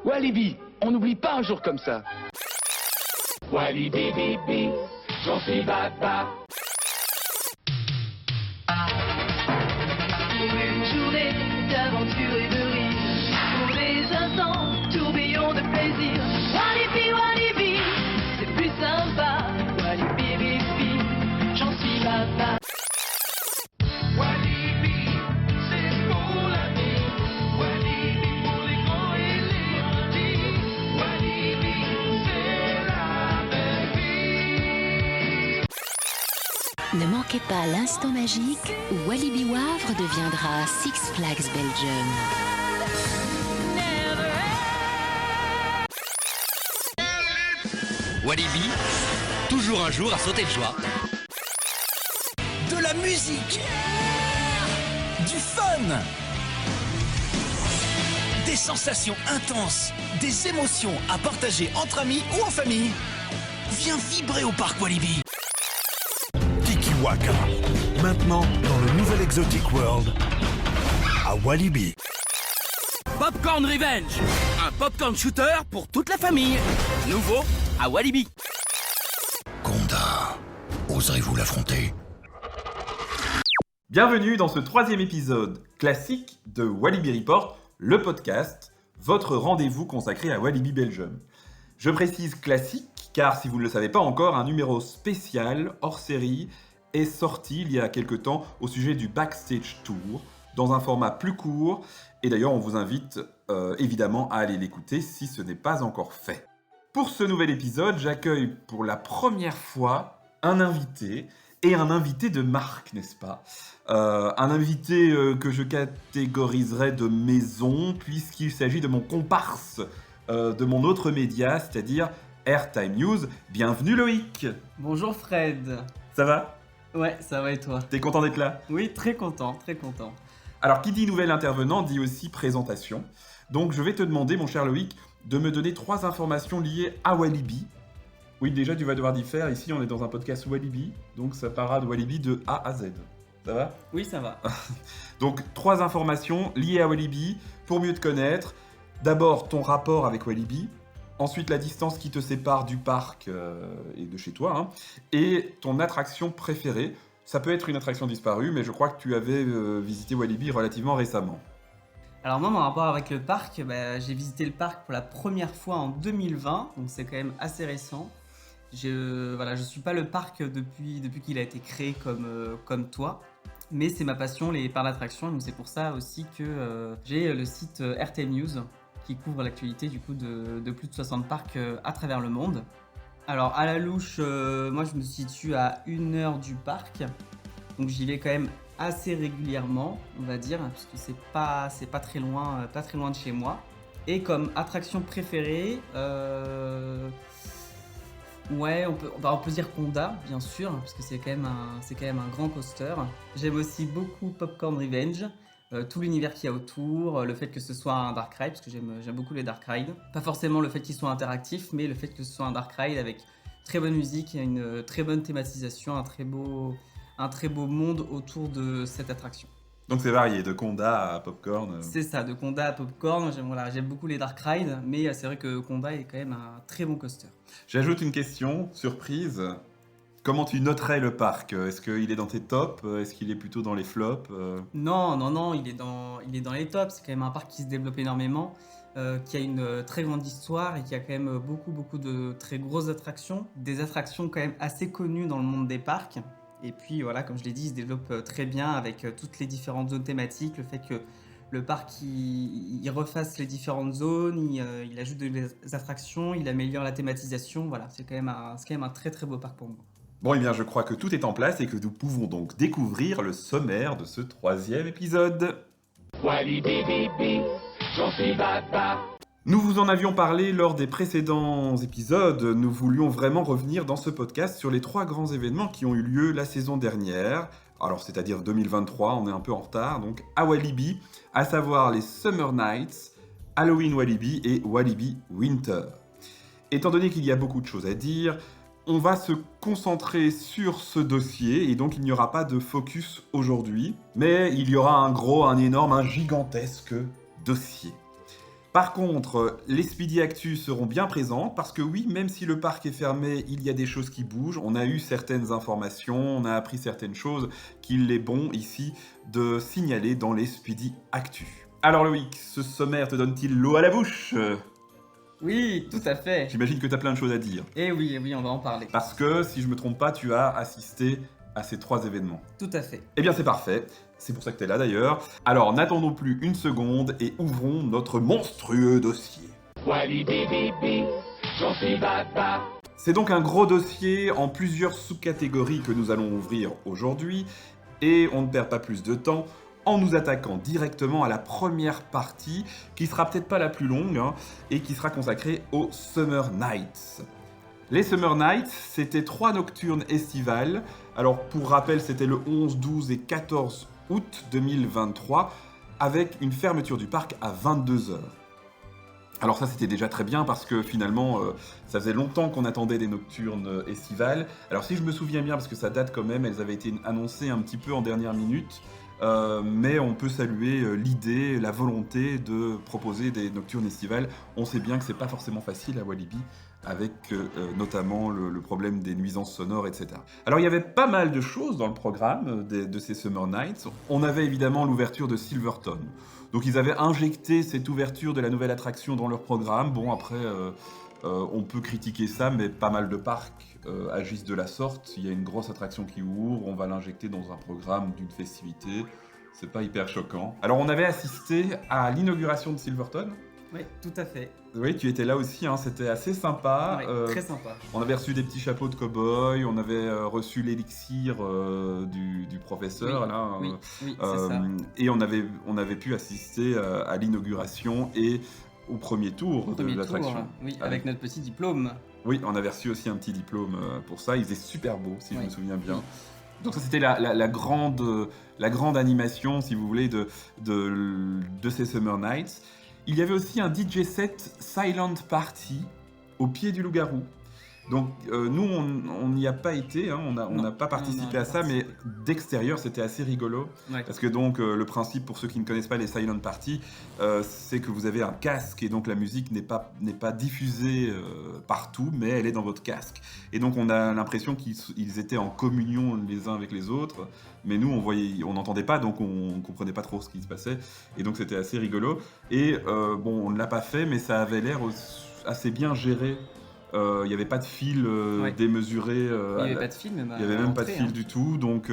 Walibi, on n'oublie pas un jour comme ça. Walibi bibi, j'en suis baba. Pour une journée d'aventure et de rire, pour des instants, tourbillons de plaisir. Walibi, Walibi, c'est plus sympa. Walibi, bibi, j'en suis baba. Walibi, c'est pour la vie. Walibi pour les grands et les petits. Walibi, c'est la belle vie. Ne manquez pas l'instant magique où Walibi Wavre deviendra Six Flags Belgium. Walibi, toujours un jour à sauter de joie. De la musique, du fun, des sensations intenses, des émotions à partager entre amis ou en famille. Viens vibrer au parc Walibi. Kikiwaka, maintenant dans le nouvel Exotic World à Walibi. Popcorn Revenge, un popcorn shooter pour toute la famille. Nouveau à Walibi. Gonda, oserez-vous l'affronter? Bienvenue dans ce 3e épisode classique de Walibi Report, le podcast, votre rendez-vous consacré à Walibi Belgium. Je précise classique car si vous ne le savez pas encore, un numéro spécial hors série est sorti il y a quelque temps au sujet du Backstage Tour, dans un format plus court, et d'ailleurs on vous invite évidemment à aller l'écouter si ce n'est pas encore fait. Pour ce nouvel épisode, j'accueille pour la première fois un invité, et un invité de marque, n'est-ce pas ? Un invité que je catégoriserais de maison, puisqu'il s'agit de mon comparse de mon autre média, c'est-à-dire Airtime News. Bienvenue Loïc. Bonjour Fred. Ça va ? Ouais, ça va et toi ? T'es content d'être là ? Oui, très content, très content. Alors, qui dit nouvel intervenant dit aussi présentation. Donc, je vais te demander, mon cher Loïc, de me donner 3 informations liées à Walibi. Oui, déjà, tu vas devoir d'y faire. Ici, on est dans un podcast Walibi, donc ça parlera de Walibi de A à Z. Ça va ? Oui, ça va. Donc, 3 informations liées à Walibi pour mieux te connaître. D'abord, ton rapport avec Walibi. Ensuite, la distance qui te sépare du parc et de chez toi. Hein. Et ton attraction préférée. Ça peut être une attraction disparue, mais je crois que tu avais visité Walibi relativement récemment. Alors moi, mon rapport avec le parc, j'ai visité le parc pour la première fois en 2020, donc c'est quand même assez récent. Je suis pas le parc depuis qu'il a été créé comme toi, mais c'est ma passion, les parcs d'attractions, donc c'est pour ça aussi que j'ai le site Airtime News qui couvre l'actualité du coup de plus de 60 parcs à travers le monde. Alors à la louche, moi je me situe à 1 heure du parc, donc j'y vais quand même assez régulièrement, on va dire, puisque c'est pas très loin de chez moi. Et comme attraction préférée, ouais, on peut dire Conda, bien sûr, parce que c'est quand même un grand coaster. J'aime aussi beaucoup Popcorn Revenge, tout l'univers qu'il y a autour, le fait que ce soit un dark ride, parce que j'aime beaucoup les dark rides. Pas forcément le fait qu'il soit interactif, mais le fait que ce soit un dark ride avec très bonne musique, une très bonne thématisation, un très beau monde autour de cette attraction. Donc c'est varié, de Conda à Popcorn. C'est ça, de Conda à Popcorn. J'aime beaucoup les dark rides, mais c'est vrai que Conda est quand même un très bon coaster. J'ajoute une question, surprise. Comment tu noterais le parc ? Est-ce qu'il est dans tes tops ? Est-ce qu'il est plutôt dans les flops ? Non, il est dans les tops. C'est quand même un parc qui se développe énormément, qui a une très grande histoire et qui a quand même beaucoup de très grosses attractions. Des attractions quand même assez connues dans le monde des parcs. Et puis voilà, comme je l'ai dit, il se développe très bien avec toutes les différentes zones thématiques, le fait que le parc il refasse les différentes zones, il ajoute des attractions, il améliore la thématisation. Voilà, c'est quand même un très très beau parc pour moi. Bon, eh bien, je crois que tout est en place et que nous pouvons donc découvrir le sommaire de ce 3e épisode. Walibi bibi, j'en suis baba. Nous vous en avions parlé lors des précédents épisodes. Nous voulions vraiment revenir dans ce podcast sur les 3 grands événements qui ont eu lieu la saison dernière. Alors, c'est-à-dire 2023, on est un peu en retard, donc à Walibi, à savoir les Summer Nights, Halloween Walibi et Walibi Winter. Étant donné qu'il y a beaucoup de choses à dire, on va se concentrer sur ce dossier et donc il n'y aura pas de focus aujourd'hui, mais il y aura un gigantesque dossier. Par contre, les Speedy Actu seront bien présentes parce que oui, même si le parc est fermé, il y a des choses qui bougent. On a eu certaines informations, on a appris certaines choses qu'il est bon ici de signaler dans les Speedy Actu. Alors Loïc, ce sommaire te donne-t-il l'eau à la bouche? Oui, tout à fait. J'imagine que tu as plein de choses à dire. Et oui, on va en parler. Parce que, si je me trompe pas, tu as assisté à ces 3 événements. Tout à fait. Eh bien c'est parfait, c'est pour ça que tu es là d'ailleurs. Alors n'attendons plus une seconde et ouvrons notre monstrueux dossier. Walibi, j'en suis baba. C'est donc un gros dossier en plusieurs sous-catégories que nous allons ouvrir aujourd'hui, et on ne perd pas plus de temps en nous attaquant directement à la première partie, qui sera peut-être pas la plus longue, et qui sera consacrée aux Summer Nights. Les Summer Nights, c'était 3 nocturnes estivales. Alors pour rappel, c'était le 11, 12 et 14 août 2023, avec une fermeture du parc à 22h. Alors ça c'était déjà très bien parce que finalement ça faisait longtemps qu'on attendait des nocturnes estivales. Alors si je me souviens bien, parce que ça date quand même, elles avaient été annoncées un petit peu en dernière minute, mais on peut saluer l'idée, la volonté de proposer des nocturnes estivales. On sait bien que c'est pas forcément facile à Walibi, avec notamment le problème des nuisances sonores, etc. Alors il y avait pas mal de choses dans le programme de ces Summer Nights. On avait évidemment l'ouverture de Silverton. Donc ils avaient injecté cette ouverture de la nouvelle attraction dans leur programme. Bon, après, on peut critiquer ça, mais pas mal de parcs agissent de la sorte. Il y a une grosse attraction qui ouvre, on va l'injecter dans un programme d'une festivité. C'est pas hyper choquant. Alors on avait assisté à l'inauguration de Silverton. Oui, tout à fait. Oui, tu étais là aussi, c'était assez sympa. Ouais, très sympa. On avait reçu des petits chapeaux de cow-boy, on avait reçu l'élixir du professeur, Oui, là. oui, c'est ça. Et on avait pu assister à l'inauguration et au premier tour de l'attraction. Oui, avec notre petit diplôme. Oui, on avait reçu aussi un petit diplôme pour ça. Il faisait super beau, si je me souviens bien. Oui. Donc ça, c'était la grande animation, si vous voulez, de ces Summer Nights. Il y avait aussi un DJ set Silent Party au pied du loup-garou. Donc nous, on n'y a pas été, on n'a pas participé à ça, mais d'extérieur, c'était assez rigolo. Ouais. Parce que donc, le principe, pour ceux qui ne connaissent pas les Silent Party, c'est que vous avez un casque, et donc la musique n'est pas diffusée partout, mais elle est dans votre casque. Et donc on a l'impression qu'ils étaient en communion les uns avec les autres, mais nous, on n'entendait pas, donc on ne comprenait pas trop ce qui se passait. Et donc c'était assez rigolo. Et bon, on ne l'a pas fait, mais ça avait l'air assez bien géré. Il n'y avait pas de fil démesuré. Il n'y avait pas de fil, même. Il n'y avait même pas de fil du tout. Donc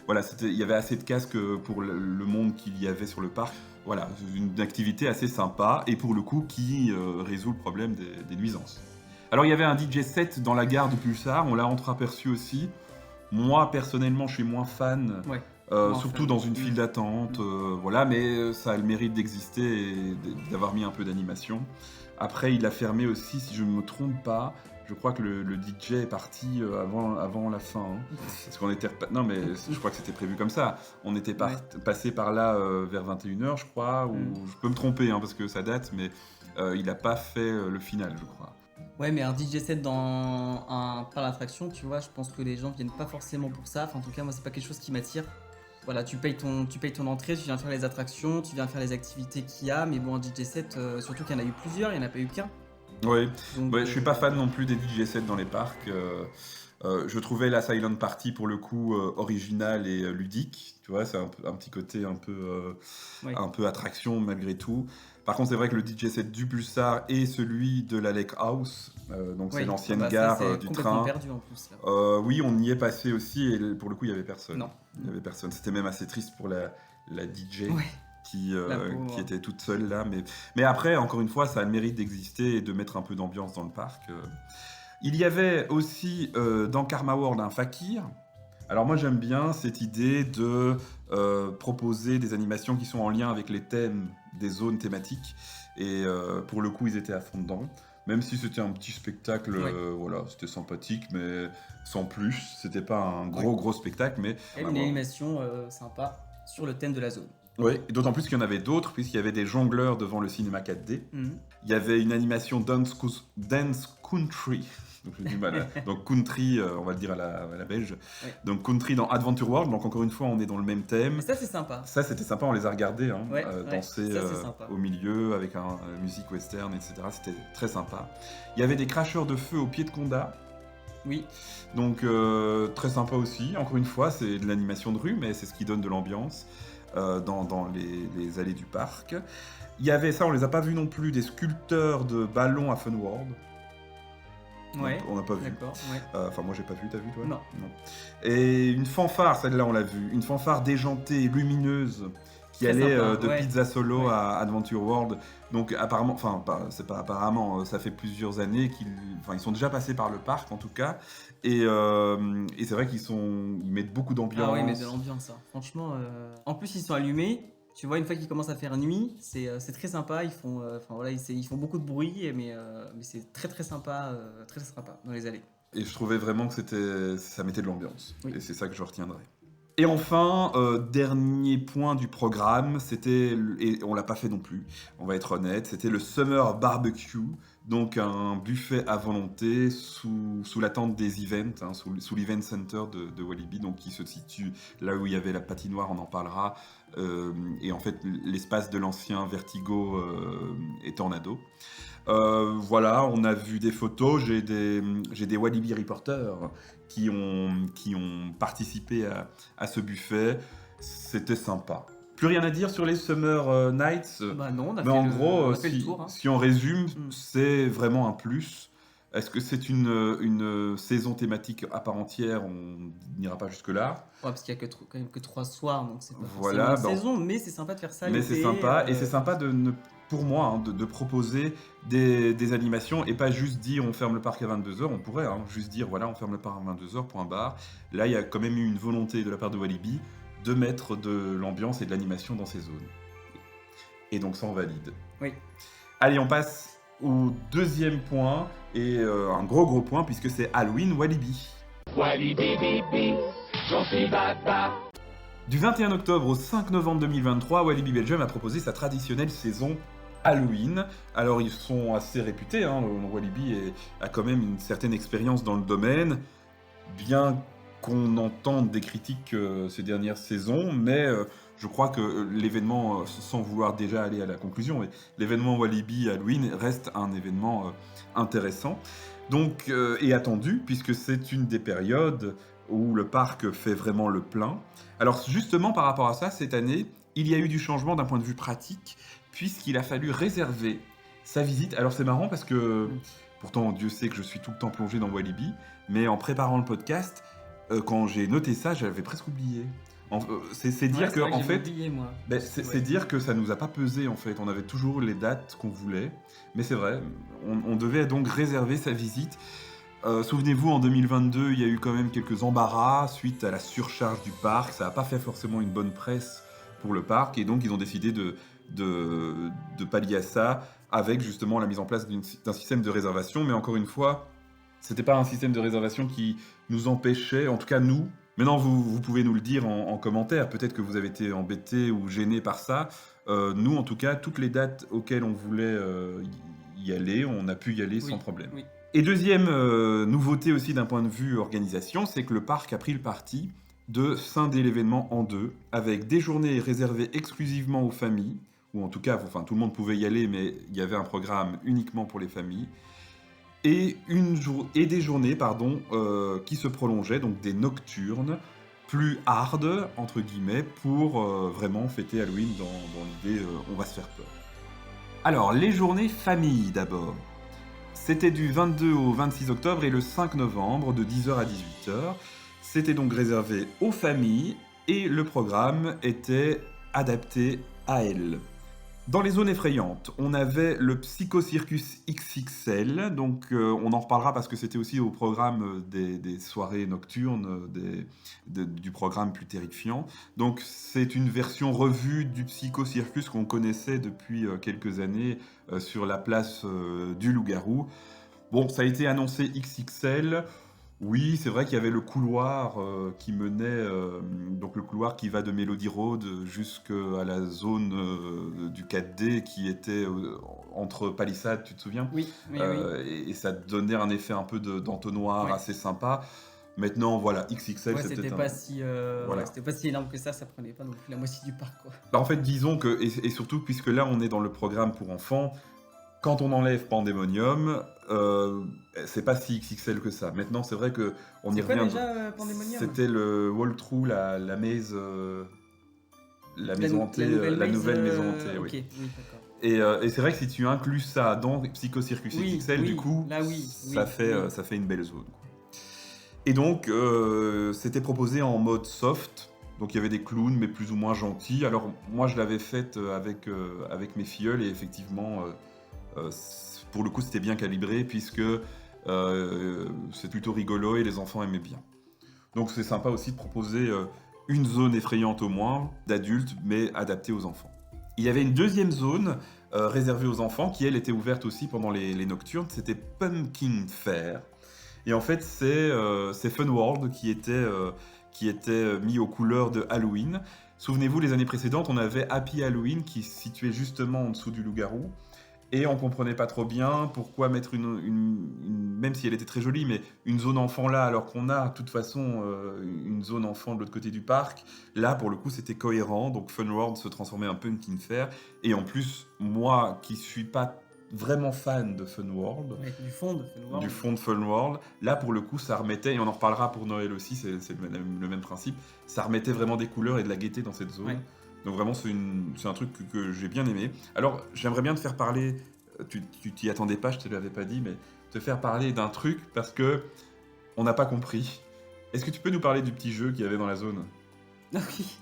voilà, il y avait assez de casques pour le monde qu'il y avait sur le parc. Voilà, une activité assez sympa et pour le coup qui résout le problème des nuisances. Alors il y avait un DJ set dans la gare de Pulsar, on l'a entreaperçu aussi. Moi personnellement, je suis moins fan. Ouais. Surtout dans une file d'attente, voilà, mais ça a le mérite d'exister et d'avoir mis un peu d'animation. Après, il a fermé aussi, si je ne me trompe pas, je crois que le DJ est parti avant la fin. Parce qu'on était... Non, mais je crois que c'était prévu comme ça. On était passé par là vers 21h, je crois, ou je peux me tromper, parce que ça date, mais il n'a pas fait le final, je crois. Ouais, mais un DJ set dans un parc d'attraction, tu vois, je pense que les gens viennent pas forcément pour ça. Enfin, en tout cas, moi, c'est pas quelque chose qui m'attire. Voilà, tu payes ton entrée, tu viens faire les attractions, tu viens faire les activités qu'il y a, mais bon, un DJ set, surtout qu'il y en a eu plusieurs, il n'y en a pas eu qu'un. Oui, je suis pas fan non plus des DJ sets dans les parcs. Je trouvais la Silent Party pour le coup originale et ludique. Tu vois, c'est un petit côté un peu attraction malgré tout. Par contre, c'est vrai que le DJ set du Pulsar et celui de la Lake House, donc c'est l'ancienne gare du train. Perdu en plus, là. Oui, on y est passé aussi et pour le coup, il y avait personne. Non. Il y avait personne. C'était même assez triste pour la DJ. Ouais. Qui était toute seule là. Mais après, encore une fois, ça a le mérite d'exister et de mettre un peu d'ambiance dans le parc. Il y avait aussi dans Karma World un fakir. Alors moi j'aime bien cette idée de proposer des animations qui sont en lien avec les thèmes des zones thématiques. Et pour le coup, ils étaient à fond dedans. Même si c'était un petit spectacle, voilà, c'était sympathique, mais sans plus. C'était pas un gros spectacle, mais... Et une animation sympa sur le thème de la zone. Oui, et d'autant plus qu'il y en avait d'autres, puisqu'il y avait des jongleurs devant le cinéma 4D. Mhm. Il y avait une animation Dance Country. Donc j'ai du mal. Donc country, on va le dire à la belge. Ouais. Donc country dans Adventure World. Donc encore une fois, on est dans le même thème. Mais ça, c'est sympa. Ça, c'était sympa, on les a regardés, hein, Ouais, danser ça, c'est sympa. au milieu avec un musique western, etc. C'était très sympa. Il y avait des cracheurs de feu au pied de Conda. Oui. Donc très sympa aussi. Encore une fois, c'est de l'animation de rue, mais c'est ce qui donne de l'ambiance dans les allées du parc. Il y avait ça, on les a pas vus non plus, des sculpteurs de ballons à Fun World. Ouais. On n'a pas vu. D'accord. Ouais. Enfin, moi j'ai pas vu, t'as vu toi? Non. Et une fanfare, celle-là on l'a vue, une fanfare déjantée, lumineuse, qui Très allait sympa, de ouais. Pizza Solo Ouais. à Adventure World. Donc apparemment, enfin c'est pas apparemment, ça fait plusieurs années ils sont déjà passés par le parc en tout cas. Et c'est vrai ils mettent beaucoup d'ambiance. Ah oui, mais de l'ambiance, ça. Franchement, en plus, ils sont allumés. Tu vois, une fois qu'ils commencent à faire nuit, c'est très sympa. Ils font, ils font beaucoup de bruit, mais c'est très très sympa dans les allées. Et je trouvais vraiment que ça mettait de l'ambiance. Oui. Et c'est ça que je retiendrai. Et enfin, dernier point du programme, et on l'a pas fait non plus, on va être honnête, c'était le Summer Barbecue, donc un buffet à volonté sous la tente des events, hein, sous l'Event Center de Walibi, donc qui se situe là où il y avait la patinoire, on en parlera, et en fait l'espace de l'ancien Vertigo et Tornado. Voilà, on a vu des photos, j'ai des Walibi reporters qui ont participé à ce buffet. C'était sympa. Plus rien à dire sur les Summer Nights. Bah non, on a Mais fait en le, gros, on a fait le tour. Hein. si on résume, Mm. c'est vraiment un plus. Est-ce que c'est une saison thématique à part entière? On n'ira pas jusque-là. Ouais, parce qu'il n'y a quand même que 3 soirs, donc c'est pas Voilà, forcément une saison, mais c'est sympa de faire ça. Mais l'été, c'est sympa, et c'est sympa pour moi, hein, de proposer des animations et pas juste dire on ferme le parc à 22h. On pourrait juste dire voilà, on ferme le parc à 22h, point barre. Là, il y a quand même eu une volonté de la part de Walibi de mettre de l'ambiance et de l'animation dans ces zones. Et donc ça, on valide. Oui. Allez, on passe au deuxième point, et un gros point, puisque c'est Halloween Walibi. Walibi bibi, j'en suis baba. Du 21 octobre au 5 novembre 2023, Walibi Belgium a proposé sa traditionnelle saison Halloween. Alors ils sont assez réputés, hein, Walibi a quand même une certaine expérience dans le domaine, bien qu'on entende des critiques ces dernières saisons, mais je crois que l'événement, sans vouloir déjà aller à la conclusion, mais l'événement Walibi Halloween reste un événement intéressant, donc, et attendu, puisque c'est une des périodes où le parc fait vraiment le plein. Alors justement par rapport à ça, cette année, il y a eu du changement d'un point de vue pratique, puisqu'il a fallu réserver sa visite. Alors c'est marrant parce que, pourtant Dieu sait que je suis tout le temps plongé dans Walibi, mais en préparant le podcast, quand j'ai noté ça, j'avais presque oublié. C'est dire que, en fait, oublié, moi. c'est dire que ça nous a pas pesé en fait. On avait toujours les dates qu'on voulait, mais c'est vrai, on devait donc réserver sa visite. Souvenez-vous, en 2022, il y a eu quand même quelques embarras suite à la surcharge du parc. Ça n'a pas fait forcément une bonne presse pour le parc, et donc ils ont décidé de pallier à ça avec justement la mise en place d'un système de réservation. Mais encore une fois, c'était pas un système de réservation qui nous empêchait, en tout cas nous. Maintenant, vous pouvez nous le dire en commentaire. Peut-être que vous avez été embêté ou gêné par ça. Nous, en tout cas, toutes les dates auxquelles on voulait y aller, on a pu y aller sans problème. Oui. Et deuxième nouveauté aussi d'un point de vue organisation, c'est que le parc a pris le parti de scinder l'événement en deux, avec des journées réservées exclusivement aux familles, ou en tout cas, enfin, tout le monde pouvait y aller, mais il y avait un programme uniquement pour les familles, et des journées qui se prolongeaient, donc des nocturnes, plus hard, entre guillemets, pour vraiment fêter Halloween dans l'idée on va se faire peur. Alors, les journées famille d'abord. C'était du 22 au 26 octobre et le 5 novembre de 10h à 18h. C'était donc réservé aux familles et le programme était adapté à elles. Dans les zones effrayantes, on avait le Psycho Circus XXL, donc on en reparlera parce que c'était aussi au programme des soirées nocturnes, du programme plus terrifiant. Donc c'est une version revue du Psycho Circus qu'on connaissait depuis quelques années sur la place du Loup-Garou. Bon, ça a été annoncé XXL. Oui, c'est vrai qu'il y avait le couloir qui menait, donc le couloir qui va de Melody Road jusqu'à la zone du 4D qui était entre palissades, tu te souviens? Oui, oui, oui. Et ça donnait un effet un peu d'entonnoir Ouais. assez sympa. Maintenant, voilà, XXL, Ouais, c'est c'était peut-être pas si, voilà. ouais, c'était pas si énorme que ça prenait pas non plus la moitié du parc, quoi. Bah, en fait, disons que, et surtout puisque là, on est dans le programme pour enfants, quand on enlève Pandemonium, c'est pas si XXL que ça. Maintenant, c'est vrai que on y C'est quoi revient. déjà, Pandemonium? C'était le walkthrough, la maze, la maison hantée, la maze, nouvelle maison hantée, OK, oui. oui, d'accord. Et c'est vrai que si tu inclus ça dans Psycho Circus Oui, XXL, oui, du coup, là, oui, ça oui, fait, oui. ça fait une belle zone, quoi. Et donc, c'était proposé en mode soft. Donc, il y avait des clowns, mais plus ou moins gentils. Alors, moi, je l'avais faite avec mes filleuls, et effectivement, pour le coup, c'était bien calibré, puisque c'est plutôt rigolo, et les enfants aimaient bien. Donc, c'est sympa aussi de proposer une zone effrayante au moins, d'adultes, mais adaptée aux enfants. Il y avait une deuxième zone réservée aux enfants, qui, elle, était ouverte aussi pendant les nocturnes. C'était Pumpkin Fair. Et en fait, c'est Fun World qui était mis aux couleurs de Halloween. Souvenez-vous, les années précédentes, on avait Happy Halloween qui se situait justement en dessous du loup-garou. Et on comprenait pas trop bien pourquoi mettre même si elle était très jolie, mais une zone enfant là, alors qu'on a de toute façon une zone enfant de l'autre côté du parc. Là, pour le coup, c'était cohérent. Donc Fun World se transformait un peu en Pumpkin Fair. Et en plus, moi qui suis pas vraiment fan de Fun World, Ouais, du fond de Fun World. du fond de Fun World, là pour le coup ça remettait, et on en reparlera pour Noël aussi, c'est le même principe, ça remettait vraiment des couleurs et de la gaieté dans cette zone. Ouais. Donc vraiment c'est un truc que j'ai bien aimé. Alors j'aimerais bien te faire parler, tu t'y attendais pas, je te l'avais pas dit, mais te faire parler d'un truc parce que on n'a pas compris. Est-ce que tu peux nous parler du petit jeu qu'il y avait dans la zone? Ah oui.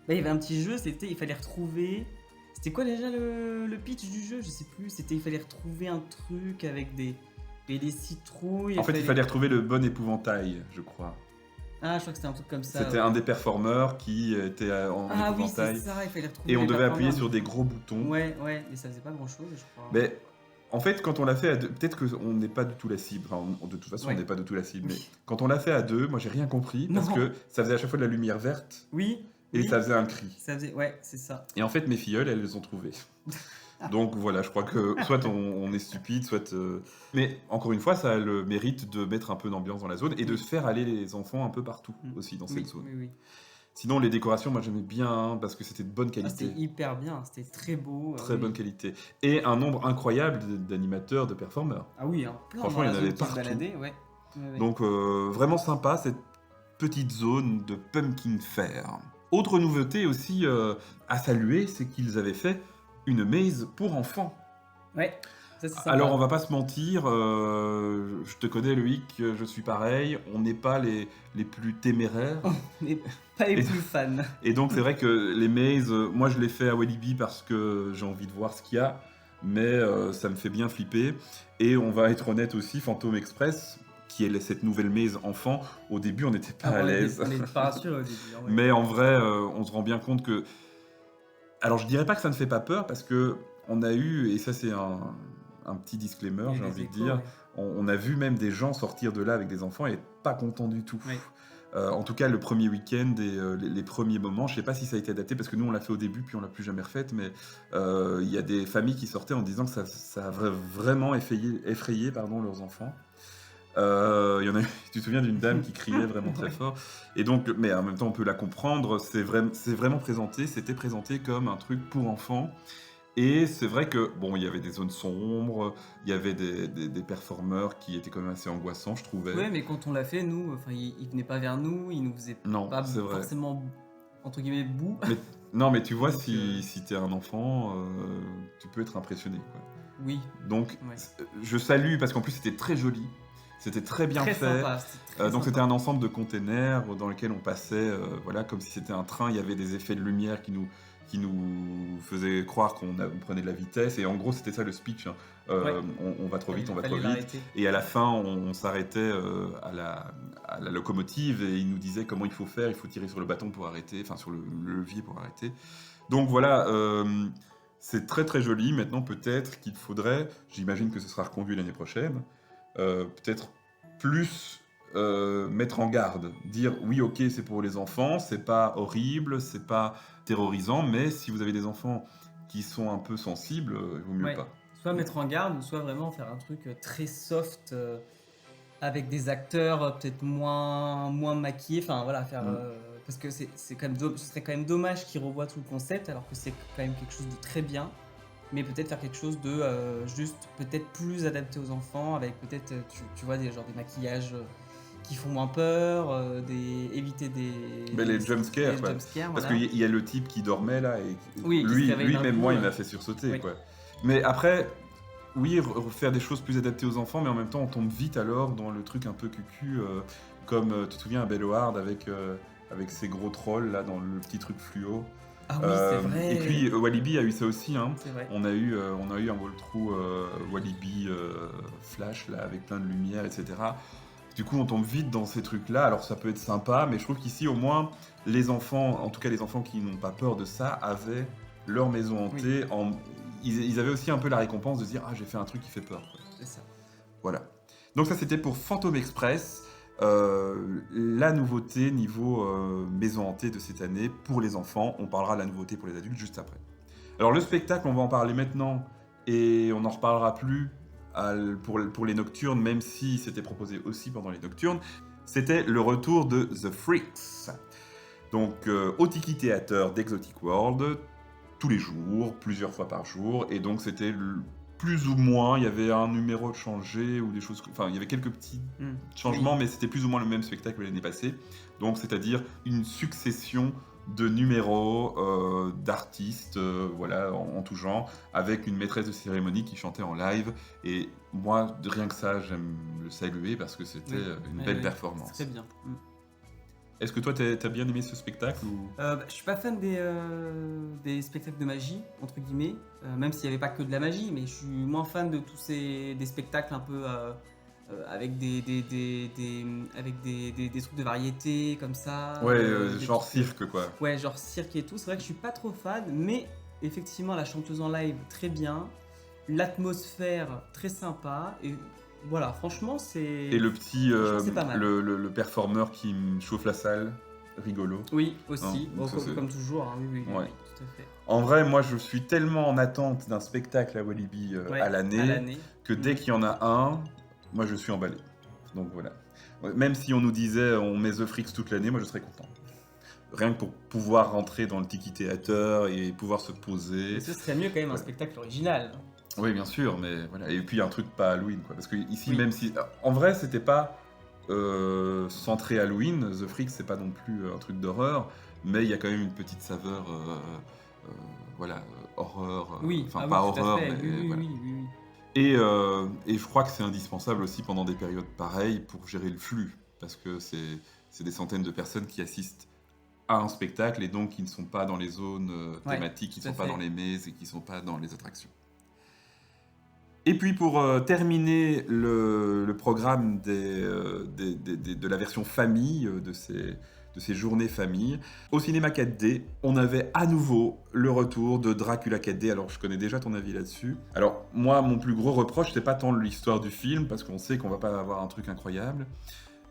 Bah, il y avait un petit jeu, il fallait retrouver... C'était quoi déjà le pitch du jeu? Je sais plus. Il fallait retrouver un truc avec des citrouilles. En fait, il fallait retrouver le bon épouvantail, je crois. Ah, je crois que c'était un truc comme ça. C'était un des performeurs qui était en Ah oui, c'est épouvantail. ça, il fallait retrouver Et on les devait appuyer performeurs. sur des gros boutons. Ouais, mais ça faisait pas grand chose, je crois. Mais en fait, quand on l'a fait à deux, peut-être qu'on n'est pas du tout la cible. Enfin, de toute façon, Ouais. on n'est pas du tout la cible. Mais Oui. quand on l'a fait à deux, moi, j'ai rien compris parce Non. que ça faisait à chaque fois de la lumière verte Oui. et oui. ça faisait un cri. Ça faisait... Ouais, c'est ça. Et en fait, mes filleuls, elles les ont trouvées. Donc voilà, je crois que soit on est stupide, soit... Mais encore une fois, ça a le mérite de mettre un peu d'ambiance dans la zone et de faire aller les enfants un peu partout aussi dans Oui, cette zone. oui. Sinon, les décorations, moi j'aimais bien hein, parce que c'était de bonne Ah, qualité. c'était hyper bien, c'était très beau. Très oui. bonne qualité. Et un nombre incroyable d'animateurs, de performeurs. Ah oui, hein, plein Franchement, dans il y la en avait zone qui se partout. baladaient, ouais. Ouais. Donc vraiment sympa cette petite zone de Pumpkin Fair. Autre nouveauté aussi à saluer, c'est qu'ils avaient fait une maze pour enfants. Ouais, ça c'est sympa. Alors on va pas se mentir, je te connais Loïc, je suis pareil, on n'est pas les plus téméraires. Mais pas les Et- plus fans. Et donc c'est vrai que les mazes, moi je l'ai fait à Walibi parce que j'ai envie de voir ce qu'il y a, mais ça me fait bien flipper. Et on va être honnête aussi, Phantom Express, qui est cette nouvelle maze enfant, au début on n'était pas à l'aise. On n'était pas rassurés au début. hein, ouais. Mais en vrai, on se rend bien compte que... Alors je dirais pas que ça ne fait pas peur, parce que on a eu, et ça c'est un petit disclaimer, Il y a j'ai des envie de échos, dire, ouais. on a vu même des gens sortir de là avec des enfants et pas contents du tout. Ouais. En tout cas, le premier week-end et les premiers moments, je sais pas si ça a été adapté, parce que nous on l'a fait au début, puis on l'a plus jamais refait, mais il y a des familles qui sortaient en disant que ça a vraiment effrayé leurs enfants. Il y en a, tu te souviens d'une dame qui criait vraiment très fort, et donc, mais en même temps on peut la comprendre, c'est vraiment c'était présenté comme un truc pour enfants, et c'est vrai que, bon, il y avait des zones sombres, il y avait des performeurs qui étaient quand même assez angoissants, je trouvais. Ouais, mais quand on l'a fait, nous, enfin, il venait pas vers nous, il nous faisait Non, pas c'est vrai. forcément, entre guillemets, boue. Non, mais tu vois, Donc, si t'es un enfant, tu peux être impressionné, quoi. Oui, Donc, Ouais. je salue, parce qu'en plus c'était très joli, c'était très bien très fait. sympa. Très Donc sympa. c'était un ensemble de containers dans lequel on passait, voilà, comme si c'était un train, il y avait des effets de lumière qui nous faisaient croire qu'on prenait de la vitesse, et en gros c'était ça le speech, hein. Ouais. On va trop vite, on va Fallait trop vite, l'arrêter. et à la fin on s'arrêtait à la locomotive, et il nous disait comment il faut faire, il faut tirer sur le bâton pour arrêter, enfin sur le levier pour arrêter. Donc voilà, c'est très très joli. Maintenant peut-être qu'il faudrait, j'imagine que ce sera reconduit l'année prochaine, peut-être plus mettre en garde, dire oui, ok, c'est pour les enfants, c'est pas horrible, c'est pas terrorisant, mais si vous avez des enfants qui sont un peu sensibles, il vaut mieux Ouais. pas. Soit mettre en garde, ou soit vraiment faire un truc très soft, avec des acteurs peut-être moins maquillés, enfin voilà, faire... parce que c'est quand même ce serait quand même dommage qu'ils revoient tout le concept, alors que c'est quand même quelque chose de très bien, mais peut-être faire quelque chose de juste peut-être plus adapté aux enfants, avec peut-être, tu vois, des maquillages qui font moins peur, éviter des... Mais les jumpscares, les quoi. jumpscares, Parce voilà. qu'il y a le type qui dormait là, et Oui, qui se lui, réveille d'un même coup, moi, il m'a fait sursauter, oui. quoi. Mais après, oui, faire des choses plus adaptées aux enfants, mais en même temps, on tombe vite alors dans le truc un peu cucu, comme tu te souviens à Bellohard avec ces gros trolls là dans le petit truc fluo. Ah oui, c'est vrai. Et puis Walibi a eu ça aussi, hein. C'est vrai. On a eu un walkthrough Walibi Flash là avec plein de lumière, etc. Du coup, on tombe vite dans ces trucs-là. Alors, ça peut être sympa, mais je trouve qu'ici, au moins, les enfants, en tout cas les enfants qui n'ont pas peur de ça, avaient leur maison hantée. Ils avaient aussi un peu la récompense de se dire « Ah, j'ai fait un truc qui fait peur. » C'est ça. Voilà. Donc ça, c'était pour Phantom Express, la nouveauté niveau maison hantée de cette année pour les enfants. On parlera de la nouveauté pour les adultes juste après. Alors, le spectacle, on va en parler maintenant, et on n'en reparlera plus pour les nocturnes, même si c'était proposé aussi pendant les nocturnes. C'était le retour de The Freaks. Donc, au Tiki Theater d'Exotic World, tous les jours, plusieurs fois par jour, et donc c'était plus ou moins, il y avait un numéro de changé ou des choses, enfin il y avait quelques petits changements, mais c'était plus ou moins le même spectacle que l'année passée. Donc c'est-à-dire une succession de numéros d'artistes, voilà, en tout genre, avec une maîtresse de cérémonie qui chantait en live. Et moi, de rien que ça, j'aime le saluer parce que c'était une belle performance. C'est très bien. Est-ce que toi, t'as bien aimé ce spectacle ou... Je suis pas fan des spectacles de magie, entre guillemets, même s'il n'y avait pas que de la magie, mais je suis moins fan de tous des spectacles un peu avec des trucs de variété comme ça. Ouais, genre cirque, quoi. Ouais, genre cirque et tout. C'est vrai que je suis pas trop fan, mais effectivement, la chanteuse en live, très bien. L'atmosphère, très sympa. Et voilà, franchement, c'est... Et le petit, c'est pas mal. le performeur qui me chauffe la salle, rigolo. Oui, aussi, Non, ça, comme toujours, hein, oui, Ouais. tout à fait. En vrai, moi, je suis tellement en attente d'un spectacle à Walibi à l'année que dès qu'il y en a un, moi, je suis emballé. Donc voilà. Même si on nous disait on met The Freaks toute l'année, moi, je serais content. Rien que pour pouvoir rentrer dans le Tiki Theater et pouvoir se poser. Mais ce serait mieux quand même un spectacle original. Oui, bien sûr, mais voilà. Et puis un truc pas Halloween, quoi. Parce que ici, Oui. même si, en vrai, c'était pas centré Halloween. The Freaks, c'est pas non plus un truc d'horreur, mais il y a quand même une petite saveur, voilà, horreur. Oui, enfin pas tout à horreur, fait. mais Oui, voilà. oui. Et je crois que c'est indispensable aussi pendant des périodes pareilles pour gérer le flux, parce que c'est des centaines de personnes qui assistent à un spectacle et donc qui ne sont pas dans les zones thématiques, qui ne tout à sont pas fait. dans les mazes et qui ne sont pas dans les attractions. Et puis pour terminer le programme de la version famille de ces journées famille, au cinéma 4D, on avait à nouveau le retour de Dracula 4D. Alors je connais déjà ton avis là-dessus. Alors moi, mon plus gros reproche, c'est pas tant l'histoire du film, parce qu'on sait qu'on va pas avoir un truc incroyable.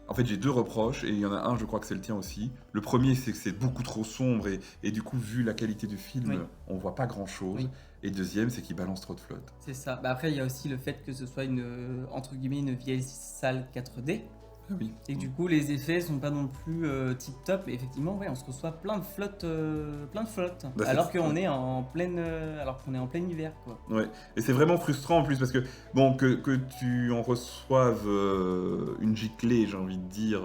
En fait, j'ai deux reproches, et il y en a un, je crois que c'est le tien aussi. Le premier, c'est que c'est beaucoup trop sombre, et du coup, vu la qualité du film, on voit pas grand-chose. Oui. Et le deuxième, c'est qu'il balance trop de flotte. C'est ça. Bah après, il y a aussi le fait que ce soit entre guillemets, une vieille salle 4D. Oui. Et que du coup, les effets sont pas non plus tip top. Et effectivement, ouais, on se reçoit plein de flotte. Bah, alors qu'on est en plein hiver, quoi. Ouais. Et c'est vraiment frustrant en plus parce que bon que tu en reçoives une giclée, j'ai envie de dire,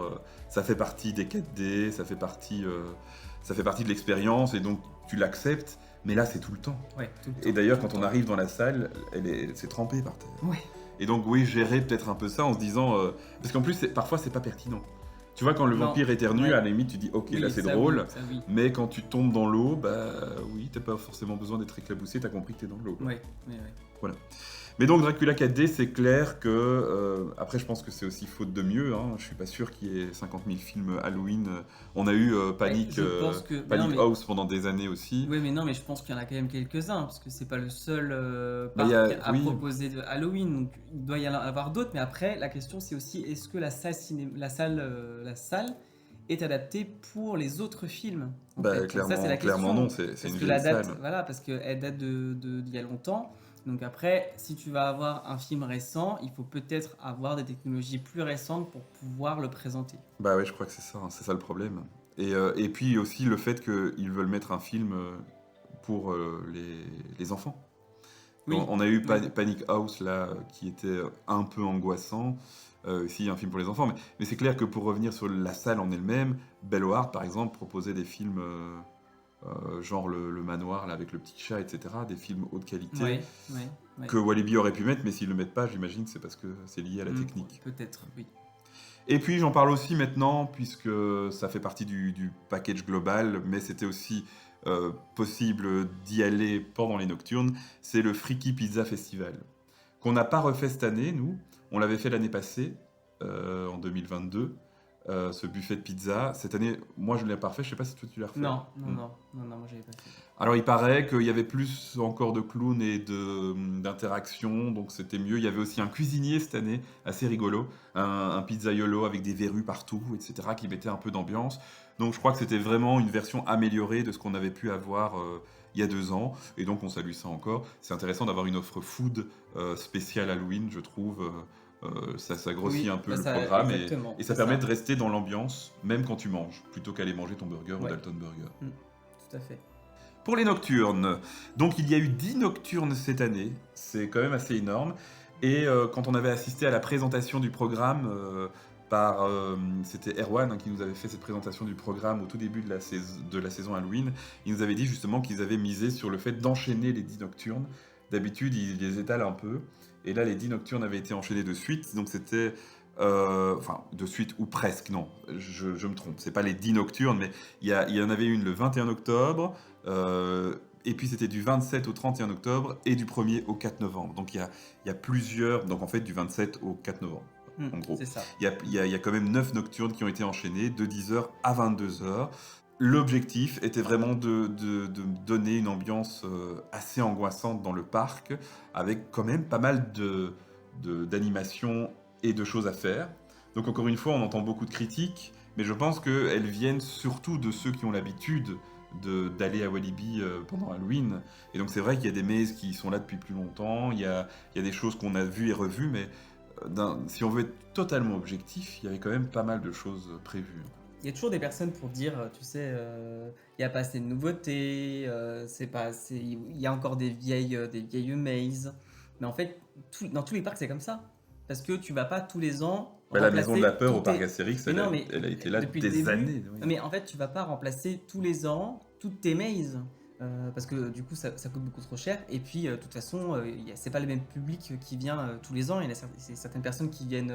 ça fait partie des 4D, ça fait partie de l'expérience et donc tu l'acceptes. Mais là, c'est tout le temps. Ouais, tout le temps. Et d'ailleurs, quand on arrive dans la salle, c'est trempé par terre. Ouais. Et donc, oui, gérer peut-être un peu ça en se disant... parce qu'en plus, parfois, c'est pas pertinent. Tu vois, quand le Non. vampire éternue, Ouais. à la limite, tu dis ok, Oui, là c'est ça, drôle. oui, ça, oui. Mais quand tu tombes dans l'eau, bah oui, t'as pas forcément besoin d'être éclaboussé, t'as compris que t'es dans l'eau. quoi. Ouais, ouais, ouais. Mais donc Dracula 4D, c'est clair que... après, je pense que c'est aussi faute de mieux. Hein. Je suis pas sûr qu'il y ait 50 000 films Halloween. On a eu Panic, je pense que- Panic non, mais- House pendant des années aussi. Oui, mais non, mais je pense qu'il y en a quand même quelques-uns, parce que c'est pas le seul Bah, parc il y a- à oui. proposer de Halloween, donc il doit y en avoir d'autres. Mais après, la question c'est aussi est-ce que la salle est adaptée pour les autres films en Bah, fait. clairement, Ça, c'est la clairement question. non, c'est Parce une que vieille la date, salle. voilà, parce qu'elle date d'il y a longtemps. Donc après, si tu vas avoir un film récent, il faut peut-être avoir des technologies plus récentes pour pouvoir le présenter. Bah ouais, je crois que c'est ça, hein, c'est ça le problème. Et puis aussi le fait qu'ils veulent mettre un film pour les enfants. Oui. On a eu Oui. Panic House là, qui était un peu angoissant. Ici, un film pour les enfants. Mais c'est clair que pour revenir sur la salle en elle-même, Bellward, par exemple, proposait des films genre le manoir là, avec le petit chat, etc. Des films haute qualité Ouais, ouais. que Walibi aurait pu mettre, mais s'ils ne le mettent pas, j'imagine que c'est parce que c'est lié à la technique. Peut-être, oui. Et puis j'en parle aussi maintenant, puisque ça fait partie du package global, mais c'était aussi possible d'y aller pendant les nocturnes, c'est le Freaky Pizza Festival, qu'on n'a pas refait cette année, nous. On l'avait fait l'année passée, en 2022, ce buffet de pizza. Cette année, moi je ne l'ai pas refait, je ne sais pas si toi tu l'as refait. Non, moi j'avais pas fait. Alors il paraît qu'il y avait plus encore de clowns et d'interactions, donc c'était mieux. Il y avait aussi un cuisinier cette année, assez rigolo, un pizzaiolo avec des verrues partout, etc., qui mettait un peu d'ambiance. Donc je crois que c'était vraiment une version améliorée de ce qu'on avait pu avoir il y a 2 ans, et donc on salue ça encore. C'est intéressant d'avoir une offre food spéciale Halloween, je trouve. Ça grossit un peu le programme et ça permet de rester dans l'ambiance, même quand tu manges, plutôt qu'aller manger ton burger ou Dalton Burger. Tout à fait. Pour les nocturnes, donc il y a eu 10 nocturnes cette année, c'est quand même assez énorme. Et quand on avait assisté à la présentation du programme c'était Erwan qui nous avait fait cette présentation du programme au tout début de la saison Halloween, il nous avait dit justement qu'ils avaient misé sur le fait d'enchaîner les 10 nocturnes. D'habitude, ils les étalent un peu, et là les 10 nocturnes avaient été enchaînés de suite, donc c'était... enfin, de suite ou presque, non, je me trompe, c'est pas les 10 nocturnes, mais il y en avait une le 21 octobre, et puis c'était du 27 au 31 octobre, et du 1er au 4 novembre. Donc il y a plusieurs, donc en fait du 27 au 4 novembre, en gros. C'est ça. Il y a quand même 9 nocturnes qui ont été enchaînées, de 10h à 22h. L'objectif était vraiment de donner une ambiance assez angoissante dans le parc, avec quand même pas mal d'animations et de choses à faire. Donc encore une fois, on entend beaucoup de critiques, mais je pense qu'elles viennent surtout de ceux qui ont l'habitude d'aller à Walibi pendant Halloween. Et donc c'est vrai qu'il y a des mazes qui sont là depuis plus longtemps, il y a des choses qu'on a vues et revues, mais si on veut être totalement objectif, il y avait quand même pas mal de choses prévues. Il y a toujours des personnes pour dire, tu sais, il n'y a pas assez de nouveautés, c'est pas assez... il y a encore des vieilles mazes. Mais en fait, dans tous les parcs, c'est comme ça. Parce que tu vas pas tous les ans. La Maison de la Peur au toutes parc tes- Astérix, Mais elle, non, mais elle a été là depuis des le début. années. Oui. Mais en fait, tu vas pas remplacer tous les ans toutes tes mazes. Parce que du coup, ça coûte beaucoup trop cher. Et puis, de toute façon, c'est pas le même public qui vient tous les ans. Il y a certaines personnes qui viennent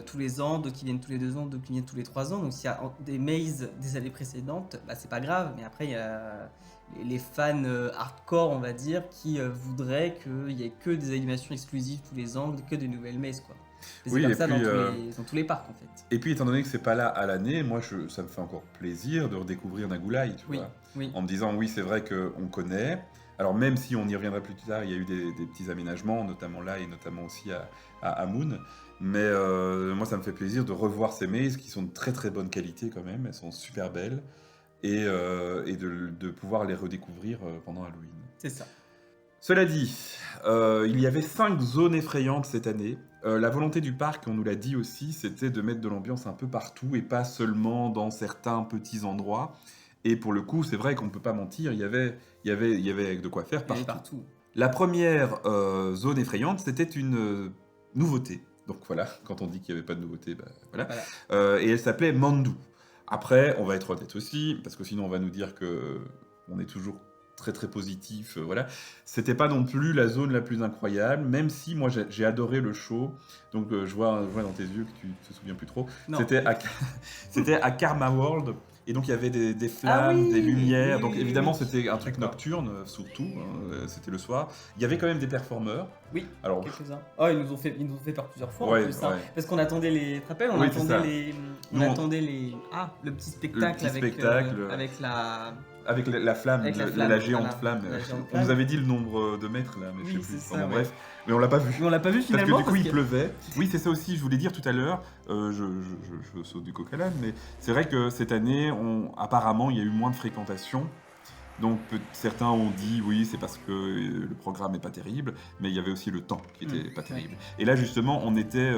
tous les ans, d'autres qui viennent tous les 2 ans, d'autres qui viennent tous les 3 ans. Donc s'il y a des mazes des années précédentes, bah, c'est pas grave. Mais après, il y a les fans hardcore, on va dire, qui voudraient qu'il y ait que des animations exclusives tous les ans, que des nouvelles mazes, quoi. Et Oui, c'est comme et ça puis, dans tous les parcs, en fait. Et puis, étant donné que c'est pas là à l'année, moi, ça me fait encore plaisir de redécouvrir Nagulai, tu Oui, vois. oui. En me disant, oui, c'est vrai qu'on connaît. Alors, même si on y reviendra plus tard, il y a eu des petits aménagements, notamment là et notamment aussi à Amoun. Mais moi, ça me fait plaisir de revoir ces mazes qui sont de très très bonne qualité quand même. Elles sont super belles. Et de pouvoir les redécouvrir pendant Halloween. C'est ça. Cela dit, il y avait 5 zones effrayantes cette année. La volonté du parc, on nous l'a dit aussi, c'était de mettre de l'ambiance un peu partout et pas seulement dans certains petits endroits. Et pour le coup, c'est vrai qu'on ne peut pas mentir, il y avait de quoi faire Il y avait partout. partout. La première zone effrayante, c'était une nouveauté. Donc voilà, quand on dit qu'il n'y avait pas de nouveauté, bah, voilà. Et elle s'appelait Mandu. Après, on va être honnête aussi, parce que sinon on va nous dire que on est toujours très très positif, voilà. C'était pas non plus la zone la plus incroyable, même si moi j'ai adoré le show. Donc je vois dans tes yeux que tu te souviens plus trop. Non. C'était à Karma World. Et donc il y avait des flammes, oui, des lumières. oui, donc oui, évidemment oui. c'était un truc D'accord. nocturne surtout. C'était le soir. Il y avait quand même des performeurs. Oui, Alors quelques-uns. Oh, ils nous ont fait peur plusieurs fois Ouais, en plus. Hein, ouais. parce qu'on attendait les. Tu te rappelles, on Oui, c'est ça. attendait Nous, on- attendait les. Ah, le petit spectacle, petit avec, spectacle. avec la. Avec la flamme, Avec la la flamme, géante voilà. flamme. La géante On flamme. nous avait dit le nombre de mètres là, mais Oui, je sais plus. c'est ça, Enfin, bon, ouais. bref, mais on l'a pas vu. Mais on l'a pas vu Parce finalement. que du coup il que- pleuvait. Oui, c'est ça aussi, je voulais dire tout à l'heure, je saute du coq à l'âne, mais c'est vrai que cette année, apparemment, il y a eu moins de fréquentation. Donc certains ont dit oui, c'est parce que le programme n'est pas terrible, mais il y avait aussi le temps qui était pas terrible. Et là justement, on était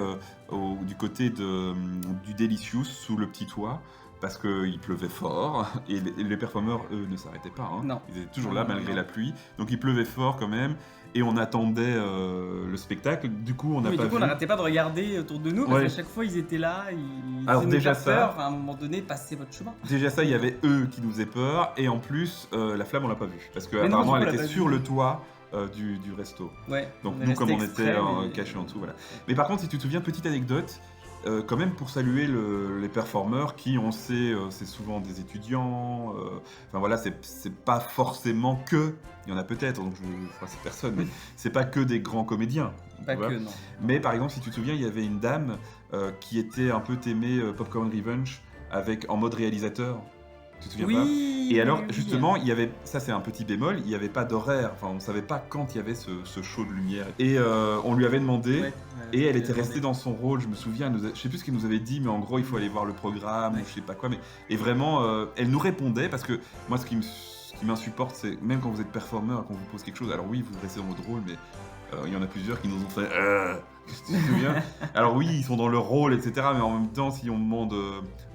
du côté du Delicious, sous le petit toit, parce qu'il pleuvait fort, et les performeurs, eux, ne s'arrêtaient pas. Hein. Non. Ils étaient toujours Non, là non, malgré non. la pluie, donc il pleuvait fort quand même, et on attendait le spectacle. Du coup, on n'a Oui, pas du coup, on vu. n'arrêtait pas de regarder autour de nous parce Ouais. qu'à chaque fois ils étaient là, ils Alors, faisaient nous déjà faire ça. peur. Enfin, à un moment donné, passez votre chemin. Déjà ça, il y avait eux qui nous faisaient peur, et en plus, la flamme, on l'a pas vue, parce Mais non, qu'apparemment, du coup, elle on l'a était pas sur vue. le toit du resto. Ouais. Donc est nous, comme on resté était extrême et- cachés en dessous, voilà. Mais par contre, si tu te souviens, petite anecdote, quand même pour saluer les performeurs qui, on sait, c'est souvent des étudiants. Enfin voilà, c'est pas forcément que, il y en a peut-être, donc je froisse personne, mais c'est pas que des grands comédiens. Pas tu vois. que, non. Mais par exemple, si tu te souviens, il y avait une dame qui était un peu témée Popcorn Revenge en mode réalisateur. Tu te souviens pas? Oui. Et alors, oui, oui. justement, il y avait, ça c'est un petit bémol, il n'y avait pas d'horaire, enfin on savait pas quand il y avait ce show de lumière. Et on lui avait demandé, Ouais, et elle j'ai était restée demandé. dans son rôle, je me souviens, je sais plus ce qu'elle nous avait dit, mais en gros il faut aller voir le programme, Ouais. ou je sais pas quoi, mais... Et vraiment, elle nous répondait, parce que moi ce qui m'insupporte, c'est même quand vous êtes performeur, quand on vous pose quelque chose, alors oui, vous restez dans votre rôle, mais il y en a plusieurs qui nous ont fait... Tu te souviens? Alors oui, ils sont dans leur rôle, etc. Mais en même temps, si on demande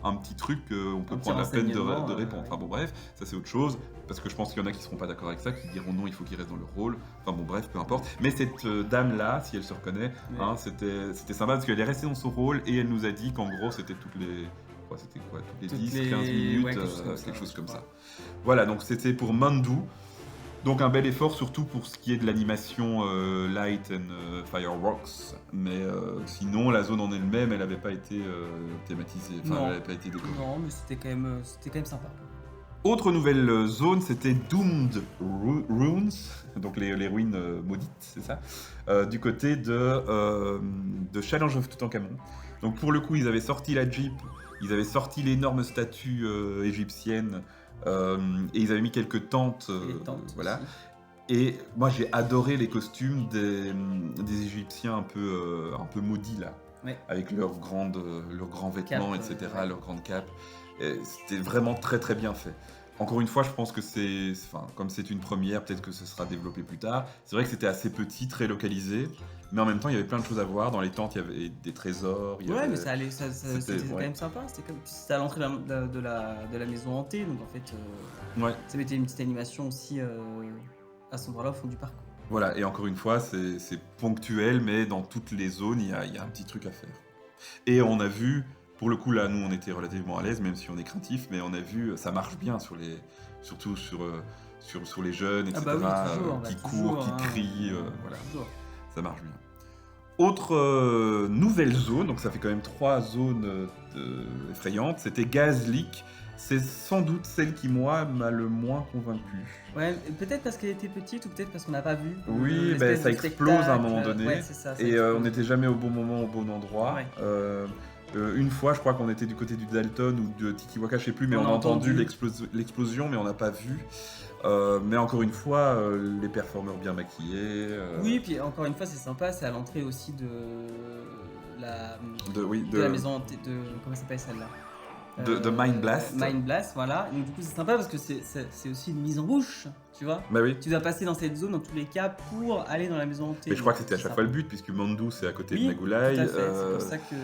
un petit truc, on peut Un petit prendre la peine de renseignement, répondre. Enfin bon, bref, ça c'est autre chose. Parce que je pense qu'il y en a qui seront pas d'accord avec ça, qui diront non, il faut qu'ils restent dans leur rôle. Enfin bon, bref, peu importe. Mais cette dame-là, si elle se reconnaît, Ouais. hein, c'était sympa parce qu'elle est restée dans son rôle et elle nous a dit qu'en gros, c'était toutes les 10, 15 minutes, ouais, quelque chose comme ça. Voilà, donc c'était pour Mandu. Donc un bel effort, surtout pour ce qui est de l'animation Light and Fireworks. Mais sinon, la zone en elle-même, elle n'avait pas été thématisée. Enfin, Non. elle n'avait pas été décorée. Non, mais c'était quand même sympa. Autre nouvelle zone, c'était Doomed Ruins, donc les ruines maudites, c'est ça, du côté de Challenge of Toutankhamon. Donc pour le coup, ils avaient sorti la Jeep, ils avaient sorti l'énorme statue égyptienne, et ils avaient mis quelques tentes, Les tentes voilà. aussi. Et moi, j'ai adoré les costumes des Égyptiens un peu maudits là, Ouais. avec leurs grands vêtements, Cape, etc., ouais. leurs grandes capes. Et c'était vraiment très très bien fait. Encore une fois, je pense que comme c'est une première, peut-être que ce sera développé plus tard. C'est vrai que c'était assez petit, très localisé, mais en même temps, il y avait plein de choses à voir. Dans les tentes, il y avait des trésors. Il y Ouais, avait- mais ça allait, c'était quand ouais. même sympa. C'était à l'entrée de la maison hantée, donc en fait, Ouais. ça mettait une petite animation aussi à ce endroit-là au fond du parc. Voilà, et encore une fois, c'est ponctuel, mais dans toutes les zones, il y a un petit truc à faire. Et on a vu, pour le coup, là, nous, on était relativement à l'aise, même si on est craintif, mais on a vu, ça marche bien surtout sur les jeunes, etc., Ah bah oui, toujours, qui bah, courent, toujours, qui hein. crient, voilà, Toujours. ça marche bien. Autre nouvelle zone, donc ça fait quand même 3 zones effrayantes, c'était Gaz Leak. C'est sans doute celle qui, moi, m'a le moins convaincu. Ouais, peut-être parce qu'elle était petite ou peut-être parce qu'on n'a pas vu. Oui, l'espèce ça de explose à un spectacle. moment donné. Ouais, c'est ça. ça Et explose. on n'était jamais au bon moment, au bon endroit. Ouais. Une fois, je crois qu'on était du côté du Dalton ou de Tikiwaka, je sais plus, mais on a entendu l'explosion, mais on n'a pas vu. Mais encore une fois, les performeurs bien maquillés. Oui, puis encore une fois, c'est sympa, c'est à l'entrée aussi de la de la maison hantée de comment ça s'appelle celle-là de Mind Blast. Mind Blast, voilà. Et donc, du coup, c'est sympa parce que c'est aussi une mise en bouche, tu vois. Bah oui. Tu dois passer dans cette zone dans tous les cas pour aller dans la maison hantée. Mais je crois que Donc, c'était à c'est chaque fois le sympa. but, puisque Mandu c'est à côté Oui, de Nagulai. tout à fait. C'est pour ça que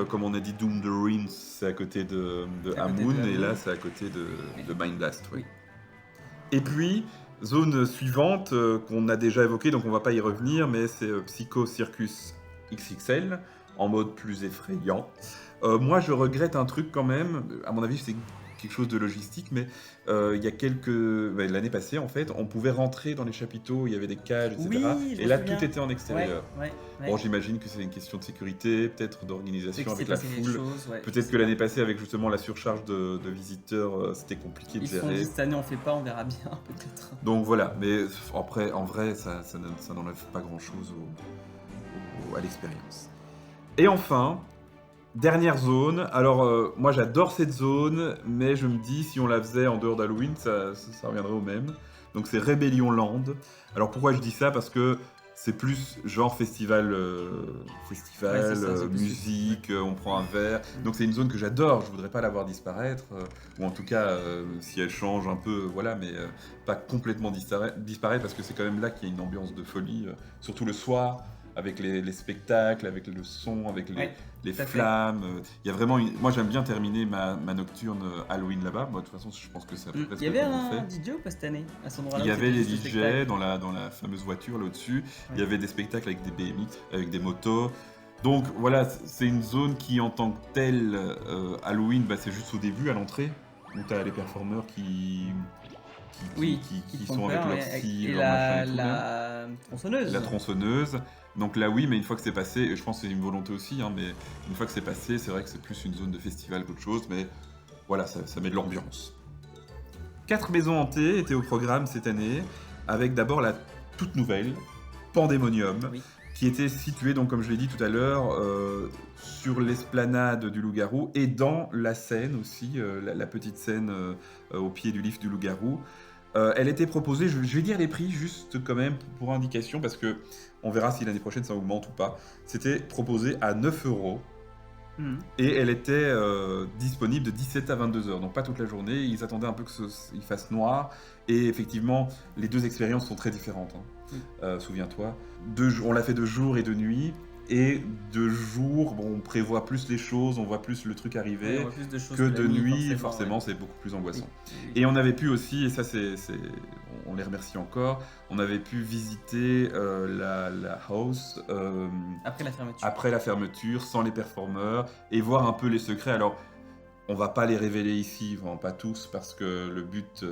ouais. Comme on a dit, Doom the Ruins, c'est à côté de C'est à côté Amun, de et Amun. là c'est à côté de Mind Blast. Oui. Oui. Et puis, zone suivante qu'on a déjà évoquée, donc on va pas y revenir, mais c'est Psycho Circus XXL, en mode plus effrayant. Moi je regrette un truc quand même, à mon avis c'est quelque chose de logistique, mais il y a l'année passée, en fait, on pouvait rentrer dans les chapiteaux, il y avait des cages, etc. Oui, je et me là, souviens. tout était en extérieur. Ouais. Bon, j'imagine que c'est une question de sécurité, peut-être d'organisation avec la foule. Peut-être que là l'année passée, avec justement la surcharge de visiteurs, c'était compliqué de ils se sont gérer. dit cette année on fait pas, on verra bien peut-être. Donc voilà, mais après, en vrai, ça n'enlève pas grand-chose à l'expérience. Et enfin, dernière zone. Alors, moi, j'adore cette zone, mais je me dis, si on la faisait en dehors d'Halloween, ça reviendrait au même. Donc, c'est Rebellion Land. Alors, pourquoi je dis ça? Parce que c'est plus genre festival, Ouais, c'est ça, c'est plus musique, on prend un verre. Donc, c'est une zone que j'adore. Je voudrais pas la voir disparaître. Ou en tout cas, si elle change un peu, voilà, mais pas complètement disparaître, parce que c'est quand même là qu'il y a une ambiance de folie, surtout le soir, avec les spectacles, avec le son, avec les tout à fait. flammes. Il y a vraiment Moi, j'aime bien terminer ma nocturne Halloween là-bas. Moi, de toute façon, je pense que c'est à peu près ce Il y que avait tout le monde un fait. DJ ou pas cette année à cet endroit-là? Il y où avait c'était les juste le DJ spectacle dans la fameuse voiture là au-dessus. Il y Ouais. avait des spectacles avec des BMX, avec des motos. Donc voilà, c'est une zone qui, en tant que telle, Halloween, c'est juste au début, à l'entrée, où tu as les performeurs qui te font sont avec peur, leur ouais, scie, et leur machin et tout, là. la tronçonneuse. La tronçonneuse. Donc là, oui, mais une fois que c'est passé, et je pense que c'est une volonté aussi, hein, mais une fois que c'est passé, c'est vrai que c'est plus une zone de festival qu'autre chose, mais voilà, ça met de l'ambiance. 4 maisons hantées étaient au programme cette année, avec d'abord la toute nouvelle, Pandemonium, Oui. qui était située, donc, comme je l'ai dit tout à l'heure, sur l'esplanade du Loup-Garou et dans la scène aussi, la petite scène au pied du lift du Loup-Garou. Elle était proposée, je vais dire les prix juste quand même pour indication, parce que on verra si l'année prochaine ça augmente ou pas. C'était proposé à 9 €. Mhm. Et elle était disponible de 17 à 22 heures, donc pas toute la journée. Ils attendaient un peu qu'il fasse noir. Et effectivement, les deux expériences sont très différentes. Souviens-toi. On l'a fait de jour et de nuit. Et de jour, on prévoit plus les choses, on voit plus le truc arriver. Ouais, on voit plus de choses Que la de nuit, forcément, ouais. c'est beaucoup plus angoissant. Oui. Et on avait pu aussi, et ça on les remercie encore, on avait pu visiter la house Après la fermeture. après la fermeture, sans les performeurs, et voir un peu les secrets. Alors, on va pas les révéler ici, vraiment pas tous, parce que le but,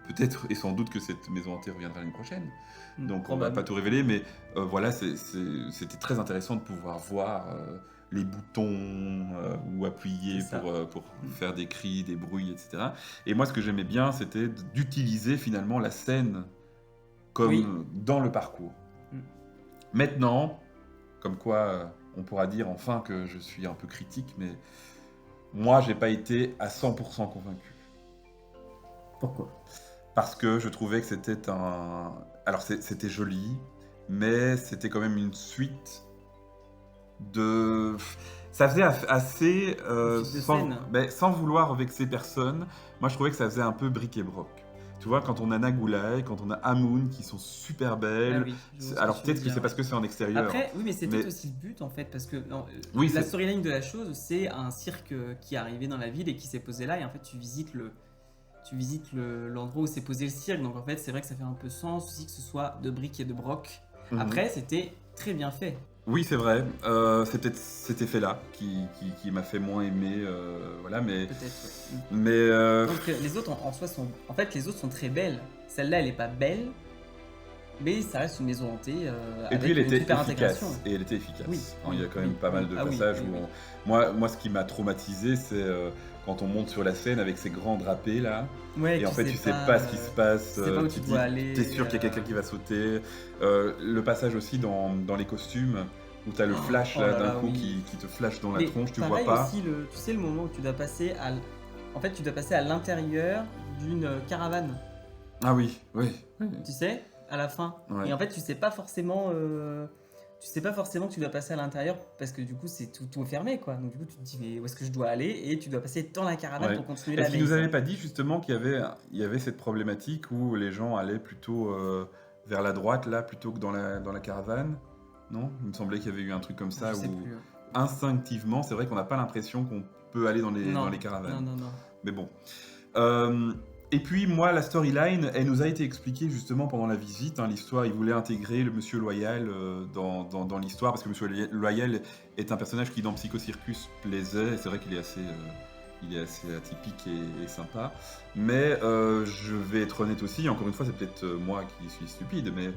peut-être et sans doute que cette maison hantée reviendra l'année prochaine. Donc on va pas tout révéler, mais voilà, c'était très intéressant de pouvoir voir les boutons ou appuyer C'est ça. pour faire des cris, des bruits, etc. Et moi, ce que j'aimais bien, c'était d'utiliser finalement la scène comme Oui. dans le parcours. Maintenant, comme quoi on pourra dire enfin que je suis un peu critique, mais moi, j'ai pas été à 100% convaincu. Pourquoi? Parce que je trouvais que c'était Alors, c'était joli, mais c'était quand même une suite de... Ça faisait assez... Une suite de scènes. sans vouloir vexer personne, moi, je trouvais que ça faisait un peu bric-et-broc. Tu vois, quand on a Nagoulay, quand on a Amoun, qui sont super belles... Ah oui, je vois ce Alors, tu peut-être veux que c'est dire, parce que c'est en extérieur. Après, oui, mais c'est Mais- peut-être aussi le but en fait, parce que Oui, la c'est- storyline de la chose, c'est un cirque qui est arrivé dans la ville et qui s'est posé là, et en fait, tu visites l'endroit où s'est posé le cirque, donc en fait, c'est vrai que ça fait un peu sens aussi que ce soit de briques et de broc. Mhm. Après, c'était très bien fait. Oui, c'est vrai. C'est peut-être cet effet-là qui m'a fait moins aimer, voilà, mais... Peut-être. Ouais. Mais... Donc les autres en soi sont, en fait, les autres sont très belles. Celle-là, elle est pas belle, mais ça reste une maison hantée Et avec puis elle une était super efficace. intégration. Et elle était efficace. Oui, Il y a quand même oui, pas mal oui. de Ah oui, passages oui, où oui. moi, ce qui m'a traumatisé, c'est quand on monte sur la scène avec ces grands drapés là. Ouais, Et en fait, tu sais pas ce qui se passe. tu sais pas où tu tu te dois dis, aller. t'es sûr qu'il y a quelqu'un qui va sauter. Le passage aussi dans les costumes, où t'as le flash oh là là d'un là, coup oui. qui te flash dans la Mais tronche, tu pareil vois pas. aussi, tu sais le moment où tu dois passer en fait, tu dois passer à l'intérieur d'une caravane. Ah oui, oui. Tu sais, à la fin. Ouais. Et en fait, tu sais pas forcément que tu dois passer à l'intérieur parce que du coup, c'est tout est fermé quoi. Donc du coup, tu te dis mais où est-ce que je dois aller et tu dois passer dans la caravane Ouais. pour continuer la Est-ce qu'ils nous maison. avaient pas dit justement qu'il y avait cette problématique où les gens allaient plutôt vers la droite là plutôt que dans la caravane? Non? Il me semblait qu'il y avait eu un truc comme ça Je sais où plus. instinctivement, c'est vrai qu'on n'a pas l'impression qu'on peut aller dans Non, les caravanes. Non. Mais bon. Et puis moi, la storyline, elle nous a été expliquée justement pendant la visite. Hein, l'histoire, il voulait intégrer le Monsieur Loyal dans l'histoire parce que Monsieur Loyal est un personnage qui dans Psycho Circus plaisait. Et c'est vrai qu'il est il est assez atypique et sympa. Mais je vais être honnête aussi, encore une fois, c'est peut-être moi qui suis stupide, mais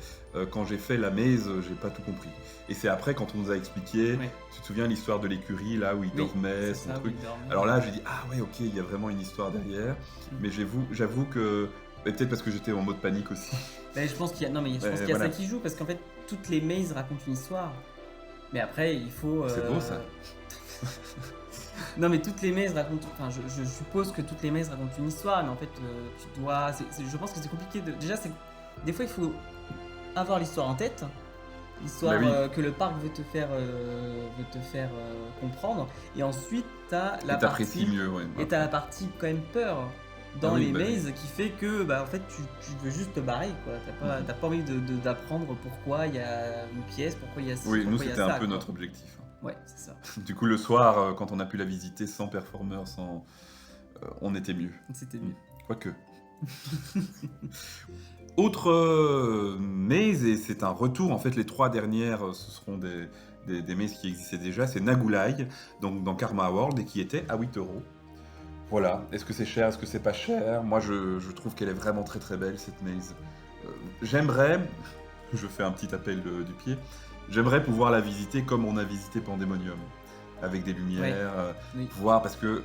quand j'ai fait la maze, j'ai pas tout compris. Et c'est après, quand on nous a expliqué, Ouais. tu te souviens l'histoire de l'écurie, là où il Oui, dormait, c'est son ça, truc. oui, il dormait. Alors là, j'ai dit, ah ouais, ok, il y a vraiment une histoire derrière. Mais j'avoue que, et peut-être parce que j'étais en mode panique aussi. Mais je pense qu'il y a, non, mais je pense qu'il y a voilà. ça qui joue, parce qu'en fait, toutes les mazes racontent une histoire. Mais après, il faut... C'est beau, ça. Non, mais toutes les mazes racontent... Enfin, je suppose que toutes les mazes racontent une histoire, mais en fait, tu dois... je pense que c'est compliqué de... Déjà, des fois, il faut avoir l'histoire en tête, l'histoire Bah oui. que le parc veut te faire comprendre, et ensuite, t'as la Et t'apprécies partie... mieux, ouais. Et t'as la partie quand même peur dans Ah oui, les bah oui. mazes qui fait que en fait tu veux juste te barrer quoi. T'as pas envie d'apprendre pourquoi il y a une pièce, pourquoi il y a ci, Oui, nous pourquoi il y a c'était ça, un peu quoi. notre objectif. Ouais, c'est ça. Du coup, le soir, quand on a pu la visiter sans performeur, on était mieux. C'était mieux. Quoique. Autre maze, et c'est un retour, en fait les 3 dernières, ce seront des mazes qui existaient déjà, c'est Nagulai, donc dans Karma World, et qui était à 8 €. Voilà, est-ce que c'est cher, est-ce que c'est pas cher? Moi je trouve qu'elle est vraiment très très belle cette maze. J'aimerais, je fais un petit appel du pied, j'aimerais pouvoir la visiter comme on a visité Pandemonium, avec des lumières, Oui. voir, parce que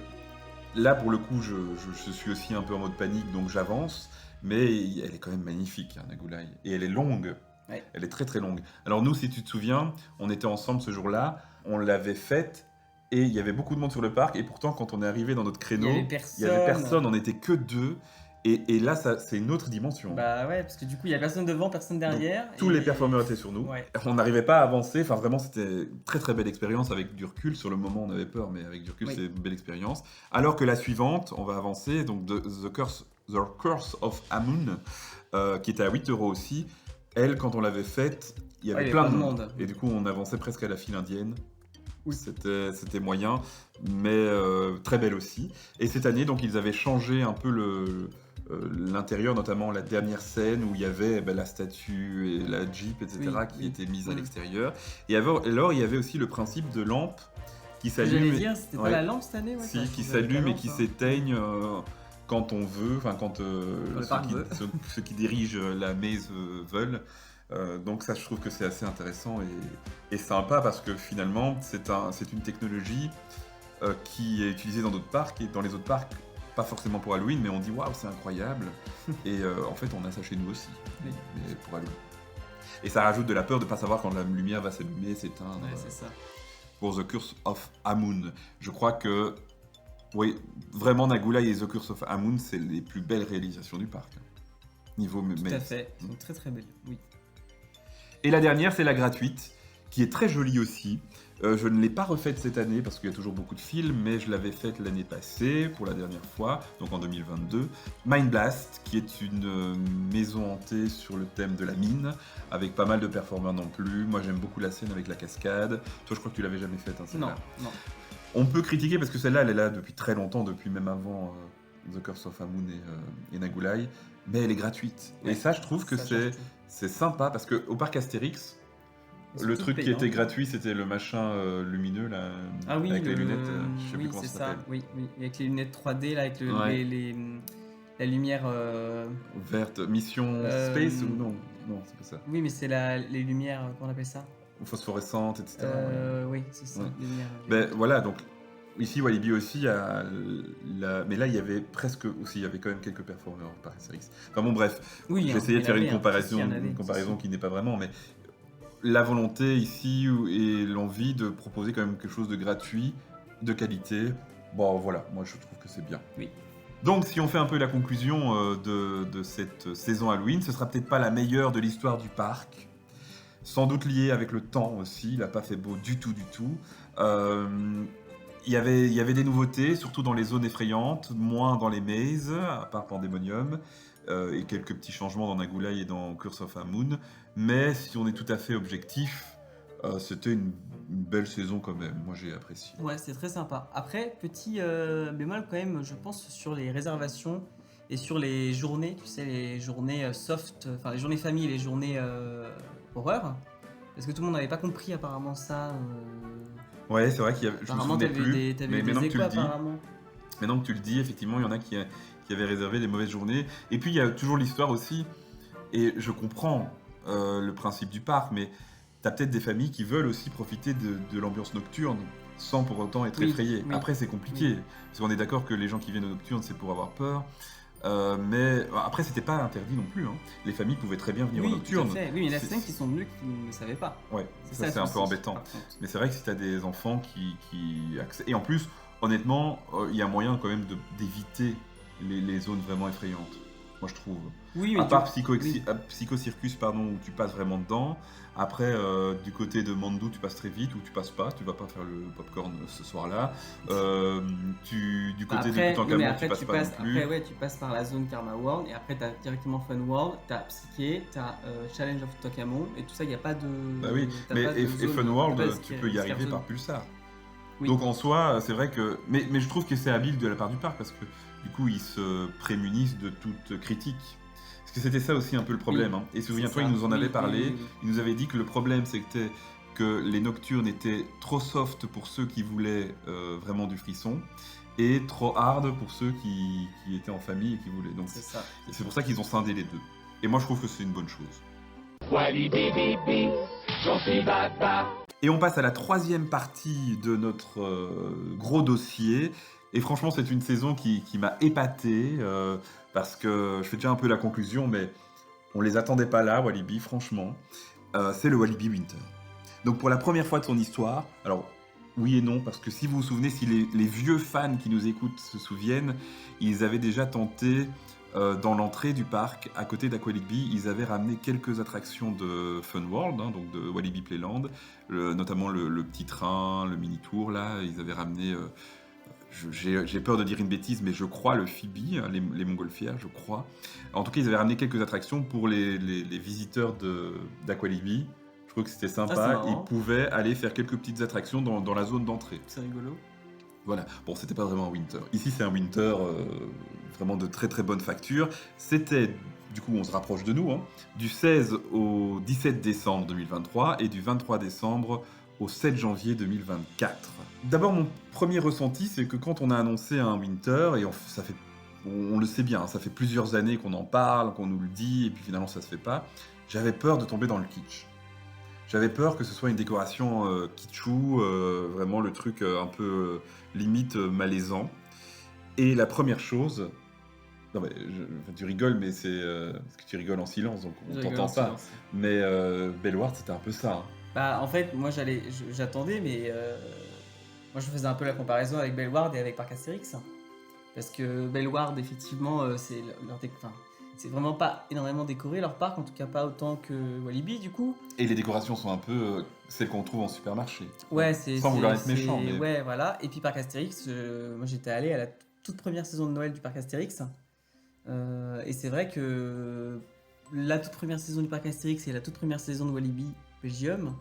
là pour le coup je suis aussi un peu en mode panique, donc j'avance, mais elle est quand même magnifique, hein, Nagulai, et elle est longue. Ouais. Elle est très très longue. Alors nous, si tu te souviens, on était ensemble ce jour-là, on l'avait faite, et il y avait beaucoup de monde sur le parc, et pourtant quand on est arrivé dans notre créneau, Il y avait il y avait personne, on n'était que 2, et là c'est une autre dimension. Bah ouais, parce que du coup il y a personne devant, personne derrière. Tous les performeurs étaient sur nous. Ouais. On n'arrivait pas à avancer. Enfin, vraiment, c'était une très très belle expérience avec du recul. Sur le moment, on avait peur, mais avec du recul, Oui. c'est une belle expérience. Alors que la suivante, on va avancer, donc The Curse of Amun, qui était à 8 € aussi. Elle, quand on l'avait faite, il y avait plein de monde. Et du coup, on avançait presque à la file indienne. Oui. C'était moyen, mais très belle aussi. Et cette année, donc, ils avaient changé un peu l'intérieur, notamment la dernière scène où il y avait la statue et la Jeep, etc., Oui, qui oui. étaient mises à Mhm. l'extérieur. Et alors, il y avait aussi le principe de lampe qui s'allume. J'allais dire, c'était Ouais. pas la lampe cette année, ouais, ça Si, a qui changé avec la s'allume et lampe, qui hein. s'éteignent quand on veut, enfin quand le parc veut. ceux qui dirigent la maze veulent. Donc ça, je trouve que c'est assez intéressant et sympa, parce que finalement, c'est une technologie qui est utilisée dans d'autres parcs, et dans les autres parcs, pas forcément pour Halloween, mais on dit waouh, c'est incroyable. Et en fait, on a ça chez nous aussi, Oui. mais pour Halloween. Et ça rajoute de la peur de ne pas savoir quand la lumière va s'allumer, s'éteindre. Ouais, c'est ça. Pour The Curse of Amun. Je crois que, oui, vraiment Nagulai et The Curse of Amun, c'est les plus belles réalisations du parc. Niveau Tout à maze. fait. Ils sont très très belles. Oui. Et la dernière, c'est la gratuite, qui est très jolie aussi. Je ne l'ai pas refaite cette année parce qu'il y a toujours beaucoup de films, mais je l'avais faite l'année passée pour la dernière fois, donc en 2022. Mind Blast, qui est une maison hantée sur le thème de la mine, avec pas mal de performeurs non plus. Moi, j'aime beaucoup la scène avec la cascade. Toi, je crois que tu l'avais jamais faite, hein, Non, celle-là. non. On peut critiquer parce que celle-là, elle est là depuis très longtemps, depuis même avant The Curse of Amun et Nagulai, mais elle est gratuite. Ouais, et ça, je trouve que ça change tout. c'est sympa, parce qu'au parc Astérix, Ils sont le toutes truc qui payantes. était gratuit, c'était le machin lumineux, là, Ah oui, avec les lunettes, je sais oui, plus comment c'est ça ça. s'appelle. Oui, oui, avec les lunettes 3D là, avec Ouais. la lumière. Verte, Mission Space ou non, c'est pas ça. Oui, mais c'est les lumières. Comment on appelle ça? Phosphorescente, etc. Oui, c'est ça. Ouais. Les lumières. Ben voilà, donc ici Walibi aussi, mais là il y avait presque aussi, il y avait quand même quelques performeurs par Astérix. Enfin bon, bref, Oui, j'ai hein, essayé de il y faire en une avait, hein. comparaison, Si, il y en avait, si. qui n'est pas vraiment, mais la volonté ici et l'envie de proposer quand même quelque chose de gratuit, de qualité, bon voilà, moi je trouve que c'est bien. Oui. Donc si on fait un peu la conclusion de cette saison Halloween, ce sera peut-être pas la meilleure de l'histoire du parc, sans doute liée avec le temps aussi, il n'a pas fait beau du tout. Il y avait des nouveautés, surtout dans les zones effrayantes, moins dans les mazes, à part Pandemonium, et quelques petits changements dans Nagulai et dans Curse of Amun. Mais si on est tout à fait objectif, c'était une belle saison quand même. Moi, j'ai apprécié. Ouais, c'est très sympa. Après, petit bémol quand même, je pense, sur les réservations et sur les journées, tu sais, les journées soft, enfin les journées famille et les journées horreur. Parce que tout le monde n'avait pas compris apparemment ça. Ouais, c'est vrai qu'il y avait, je me Apparemment, souvenais t'avais plus, des, t'avais mais des maintenant que tu échos le dis, apparemment. Maintenant que tu le dis, effectivement, il y en a qui avaient réservé des mauvaises journées. Et puis, il y a toujours l'histoire aussi, et je comprends le principe du parc, mais t'as peut-être des familles qui veulent aussi profiter de l'ambiance nocturne, sans pour autant être Oui, effrayées. oui. Après, c'est compliqué, Oui. parce qu'on est d'accord que les gens qui viennent au nocturne, c'est pour avoir peur. Mais après, c'était pas interdit non plus. Hein. Les familles pouvaient très bien venir au Oui, nocturne. tout à fait. Oui, mais il y en a C'est- certains qui sont venus qui ne savaient pas. Ouais, ça le c'est un souci, peu embêtant. par contre. Mais c'est vrai que si tu as des enfants qui accèdent... Et en plus, honnêtement, il y a moyen quand même d'éviter les zones vraiment effrayantes. Moi, je trouve. Oui, À mais part oui. Psycho Circus, pardon, où tu passes vraiment dedans. Après, du côté de Mandu, tu passes très vite ou tu passes pas. Tu vas pas faire le popcorn ce soir-là. Du côté Après, de Toutankhamon, mais tu après, passes pas non plus. après, ouais, tu passes par la zone Karma World et après, tu as directement Fun World, tu as Psyché, tu as Challenge of Toutankhamon et tout ça, il n'y a pas de. Bah oui, t'as mais pas de et zone- Fun t'as World, pas de tu scare- peux y scare arriver zone. par Pulsar. Oui. Donc en soi, c'est vrai que... Mais je trouve que c'est habile de la part du parc parce que du coup, ils se prémunissent de toute critique. Parce que c'était ça aussi un peu le problème. Oui, Hein. Et souviens-toi, c'est il ça. nous en avait Oui, parlé. oui, oui, oui. Il nous avait dit que le problème, c'était que les nocturnes étaient trop soft pour ceux qui voulaient vraiment du frisson et trop hard pour ceux qui étaient en famille et qui voulaient. Donc C'est ça. c'est pour ça qu'ils ont scindé les deux. Et moi, je trouve que c'est une bonne chose. Walibi, j'en suis baba. Et on passe à la troisième partie de notre gros dossier. Et franchement, c'est une saison qui m'a épaté, parce que je fais déjà un peu la conclusion, mais on les attendait pas là, Walibi, franchement. C'est le Walibi Winter. Donc pour la première fois de son histoire, alors oui et non, parce que si vous vous souvenez, si les vieux fans qui nous écoutent se souviennent, ils avaient déjà tenté, dans l'entrée du parc, à côté d'Aqualibi, ils avaient ramené quelques attractions de Fun World, hein, donc de Walibi Playland, notamment le petit train, le mini-tour, là, ils avaient ramené... j'ai peur de dire une bêtise, mais je crois le Phoebe, hein, les montgolfières, je crois. En tout cas, ils avaient ramené quelques attractions pour les visiteurs d'Aqualibi. Je trouve que c'était Ah, c'est sympa. marrant. Ils pouvaient aller faire quelques petites attractions dans la zone d'entrée. C'est rigolo. Voilà. Bon, c'était pas vraiment un winter. Ici, c'est un winter vraiment de très très bonne facture. C'était, du coup, on se rapproche de nous, hein, du 16 au 17 décembre 2023 et du 23 décembre au 7 janvier 2024. D'abord, mon premier ressenti, c'est que quand on a annoncé un winter, et on le sait bien, ça fait plusieurs années qu'on en parle, qu'on nous le dit, et puis finalement ça se fait pas, j'avais peur de tomber dans le kitsch. J'avais peur que ce soit une décoration kitschou, vraiment le truc un peu limite malaisant. Et la première chose... Non mais enfin, tu rigoles, mais c'est... parce que tu rigoles en silence, donc on Je rigole t'entend en pas. silence. Mais Bellward, c'était un peu ça. Hein. Bah, en fait, moi j'attendais, mais moi je faisais un peu la comparaison avec Bellward et avec Parc Astérix. Parce que Bellward, effectivement, c'est vraiment pas énormément décoré leur parc, en tout cas pas autant que Walibi du coup. Et les décorations sont un peu celles qu'on trouve en supermarché. Ouais, c'est. Sans vouloir être méchant, mais... Ouais, voilà. Et puis Parc Astérix, moi j'étais allé à la toute première saison de Noël du Parc Astérix. Et c'est vrai que la toute première saison du Parc Astérix et la toute première saison de Walibi Belgium,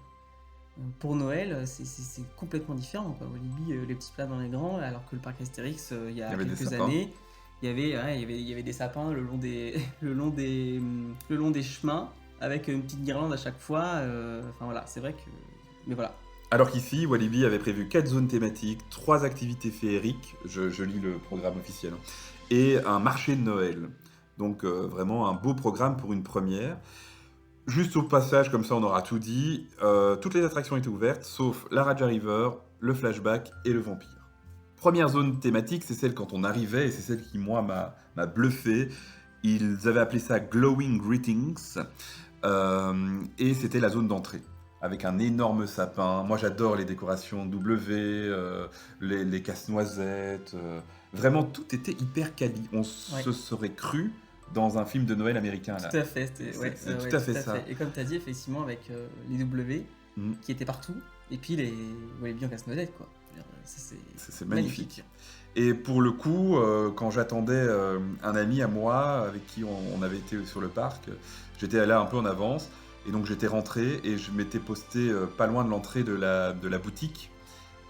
pour Noël, c'est complètement différent. Quoi. Walibi, les petits plats dans les grands, alors que le Parc Astérix, il y a avait des quelques sapins. années, il y avait des sapins le long des chemins, avec une petite guirlande à chaque fois. Enfin voilà, c'est vrai que... Mais voilà. Alors qu'ici, Walibi avait prévu 4 zones thématiques, 3 activités féeriques, je lis le programme officiel, hein, et un marché de Noël. Donc vraiment un beau programme pour une première. Juste au passage, comme ça on aura tout dit, toutes les attractions étaient ouvertes, sauf la Raja River, le Flashback et le Vampire. Première zone thématique, c'est celle quand on arrivait, et c'est celle qui, moi, m'a bluffé. Ils avaient appelé ça Glowing Greetings, et c'était la zone d'entrée, avec un énorme sapin. Moi, j'adore les décorations W, les casse-noisettes. Vraiment, tout était hyper quali. On se serait cru dans un film de Noël américain. Là. Tout à fait, C'est tout à fait ça. Et comme tu as dit, effectivement, avec les W qui étaient partout, et puis les Walibi en casse-noisette, quoi. C'est magnifique. Et pour le coup, quand j'attendais un ami à moi, avec qui on avait été sur le parc, j'étais allé un peu en avance, et donc j'étais rentré, et je m'étais posté pas loin de l'entrée de la boutique,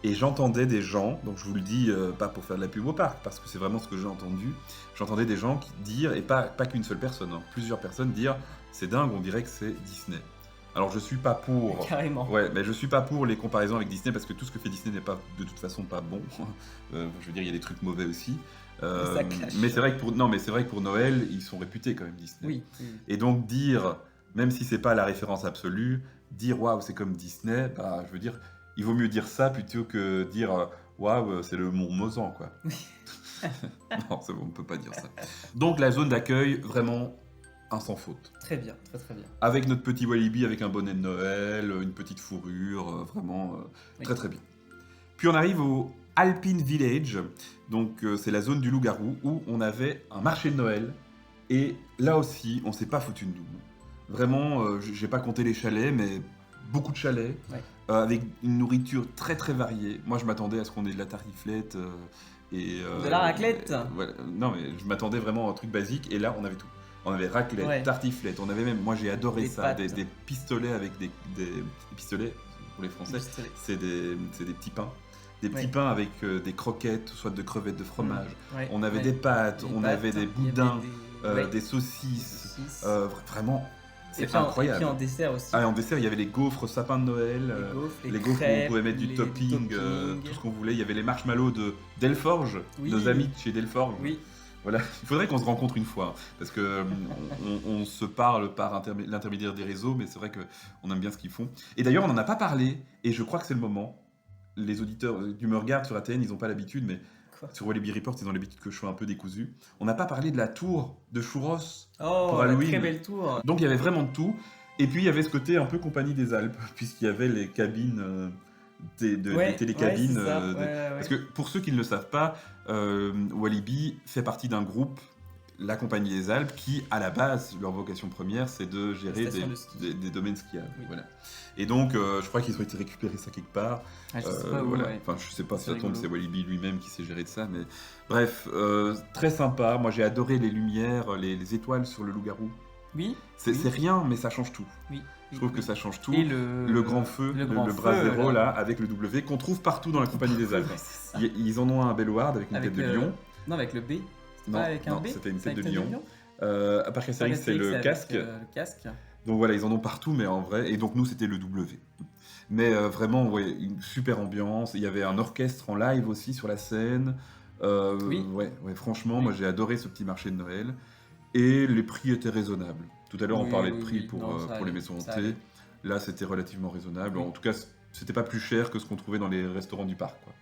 et j'entendais des gens, donc je vous le dis pas pour faire de la pub au parc, parce que c'est vraiment ce que j'ai entendu, j'entendais des gens dire, et pas qu'une seule personne, hein, plusieurs personnes dire, c'est dingue, on dirait que c'est Disney. Alors je suis pas pour... Carrément. Ouais, mais je suis pas pour les comparaisons avec Disney parce que tout ce que fait Disney n'est pas de toute façon pas bon. Je veux dire, il y a des trucs mauvais aussi. Ça clash. Mais c'est vrai que pour Noël, ils sont réputés quand même Disney. Oui. Et donc dire, même si c'est pas la référence absolue, dire waouh c'est comme Disney, bah je veux dire, il vaut mieux dire ça plutôt que dire waouh c'est le Mont Mozan quoi. Non, c'est bon, on peut pas dire ça. Donc la zone d'accueil vraiment un sans faute. Très bien, très très bien. Avec notre petit Walibi avec un bonnet de Noël, une petite fourrure, vraiment Oui. très très bien. Puis on arrive au Alpine Village, donc c'est la zone du loup-garou où on avait un marché de Noël et là aussi on s'est pas foutu de nous. Vraiment, j'ai pas compté les chalets, mais beaucoup de chalets Ouais. avec une nourriture très très variée. Moi je m'attendais à ce qu'on ait de la tartiflette et De la raclette. voilà. Non mais je m'attendais vraiment à un truc basique et là on avait tout. On avait raclette, Ouais. tartiflette, on avait même, moi j'ai adoré Des ça, pâtes. des pistolets avec des pistolets, pour les Français, Pistolet. c'est des petits pains. Des petits Ouais. pains avec des croquettes, soit de crevettes de fromage. Ouais. On avait Ouais. des pâtes, Des on pâtes, avait des il y avait boudins, ouais. des saucisses. Saucisses. Vraiment, Et c'est puis incroyable. Et puis en dessert aussi. Ah, et en dessert, il y avait les gaufres sapin de Noël. Les gaufres où on crêpes, pouvait mettre du les topping, toppings. tout ce qu'on voulait. Il y avait les marshmallows de Delforge, Oui. nos amis de chez Delforge. Oui. Voilà, il faudrait qu'on se rencontre une fois, hein, parce que on se parle par l'intermédiaire des réseaux, mais c'est vrai qu'on aime bien ce qu'ils font. Et d'ailleurs, on n'en a pas parlé, et je crois que c'est le moment. Les auditeurs du Me Regarde sur ATN, ils n'ont pas l'habitude, mais Quoi sur Walibi Report, ils ont l'habitude que je sois un peu décousu. On n'a pas parlé de la tour de Churros. Oh, Pour la Halloween. très belle tour. Donc il y avait vraiment de tout. Et puis il y avait ce côté un peu compagnie des Alpes, puisqu'il y avait les cabines, des télécabines. Ouais, c'est ça. des- Ouais. Parce que pour ceux qui ne le savent pas, Walibi fait partie d'un groupe, la Compagnie des Alpes, qui à la base, leur vocation première, c'est de gérer Les stations de ski. des domaines skiables. Oui. Voilà. Et donc, je crois qu'ils ont été récupérer ça quelque part. Ah, je sais pas où, Voilà. ouais. Enfin, je sais pas si C'est ça tombe, rigolo. c'est Walibi lui-même qui s'est géré de ça, mais bref, très sympa. Moi, j'ai adoré les lumières, les étoiles sur le loup-garou. Oui. C'est rien, mais ça change tout. Oui. Je trouve que ça change tout. Et Le grand feu, le le grand bras feu, zéro, là, avec le W, qu'on trouve partout dans la Compagnie des Alpes. Ouais, c'est ça. Ils en ont un à Bellouard avec une Avec tête de le- lion. Non, avec le B. C'était Non, pas avec un non, B c'était une C'est tête avec de lion. À Parc Astérix, c'est le avec, casque. le casque. Donc voilà, ils en ont partout, mais en vrai. Et donc nous, c'était le W. Mais vraiment, ouais, une super ambiance. Il y avait un orchestre en live aussi sur la scène. Oui. Ouais, franchement, Oui. moi j'ai adoré ce petit marché de Noël. Et les prix étaient raisonnables. Tout à l'heure, on Oui, parlait de oui, prix oui. pour, Non, ça pour les allait, maisons ça hantées. allait. Là, c'était relativement raisonnable. Oui. En tout cas, c'était pas plus cher que ce qu'on trouvait dans les restaurants du parc, quoi.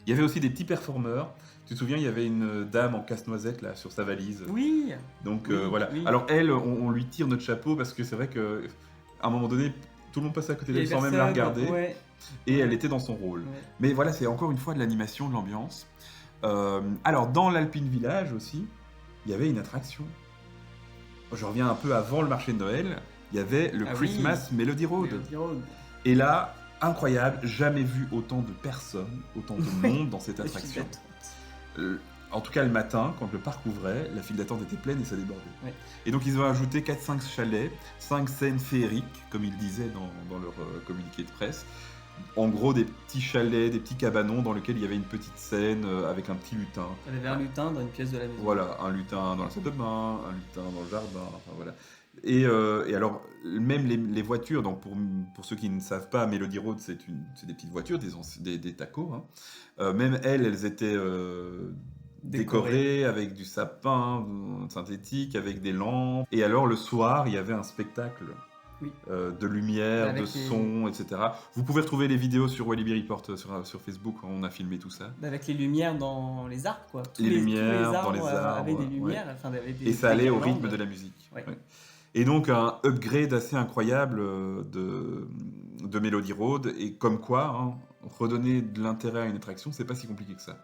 Il y avait aussi des petits performeurs. Tu te souviens, il y avait une dame en casse-noisette là sur sa valise. Oui. Donc Oui, voilà. oui. Alors elle, on lui tire notre chapeau parce que c'est vrai que à un moment donné, tout le monde passait à côté d'elle sans même la regarder. Ouais. Et elle était dans son rôle. Ouais. Mais voilà, c'est encore une fois de l'animation, de l'ambiance. Alors dans l'Alpine Village aussi, il y avait une attraction. Je reviens un peu avant le marché de Noël. Il y avait le Ah oui. Christmas Melody Road. Melody Road. Et là, incroyable, jamais vu autant de personnes, autant de monde dans cette attraction. En tout cas, le matin, quand le parc ouvrait, la file d'attente était pleine et ça débordait. Ouais. Et donc, ils ont ajouté 4-5 chalets, 5 scènes féeriques, comme ils disaient dans leur communiqué de presse. En gros, des petits chalets, des petits cabanons dans lesquels il y avait une petite scène avec un petit lutin. Il y avait un lutin dans une pièce de la maison. Voilà, un lutin dans la salle de bain, un lutin dans le jardin, enfin voilà. Et alors, même les voitures, donc pour ceux qui ne savent pas, Melody Road, c'est des petites voitures, des tacos. Hein. Même elles étaient décorées avec du sapin synthétique, avec des lampes. Et alors, le soir, il y avait un spectacle. Oui. De lumière, Avec de les- son, etc. Vous pouvez retrouver les vidéos sur Walibi Report sur Facebook, on a filmé tout ça. Avec les lumières dans les arbres, quoi. Les lumières dans les arbres, avaient des ouais. lumières. Enfin, avaient des, Et ça allait au guirlandes. rythme de la musique. Ouais. Ouais. Et donc un upgrade assez incroyable de Melody Road. Et comme quoi, hein, redonner de l'intérêt à une attraction, c'est pas si compliqué que ça.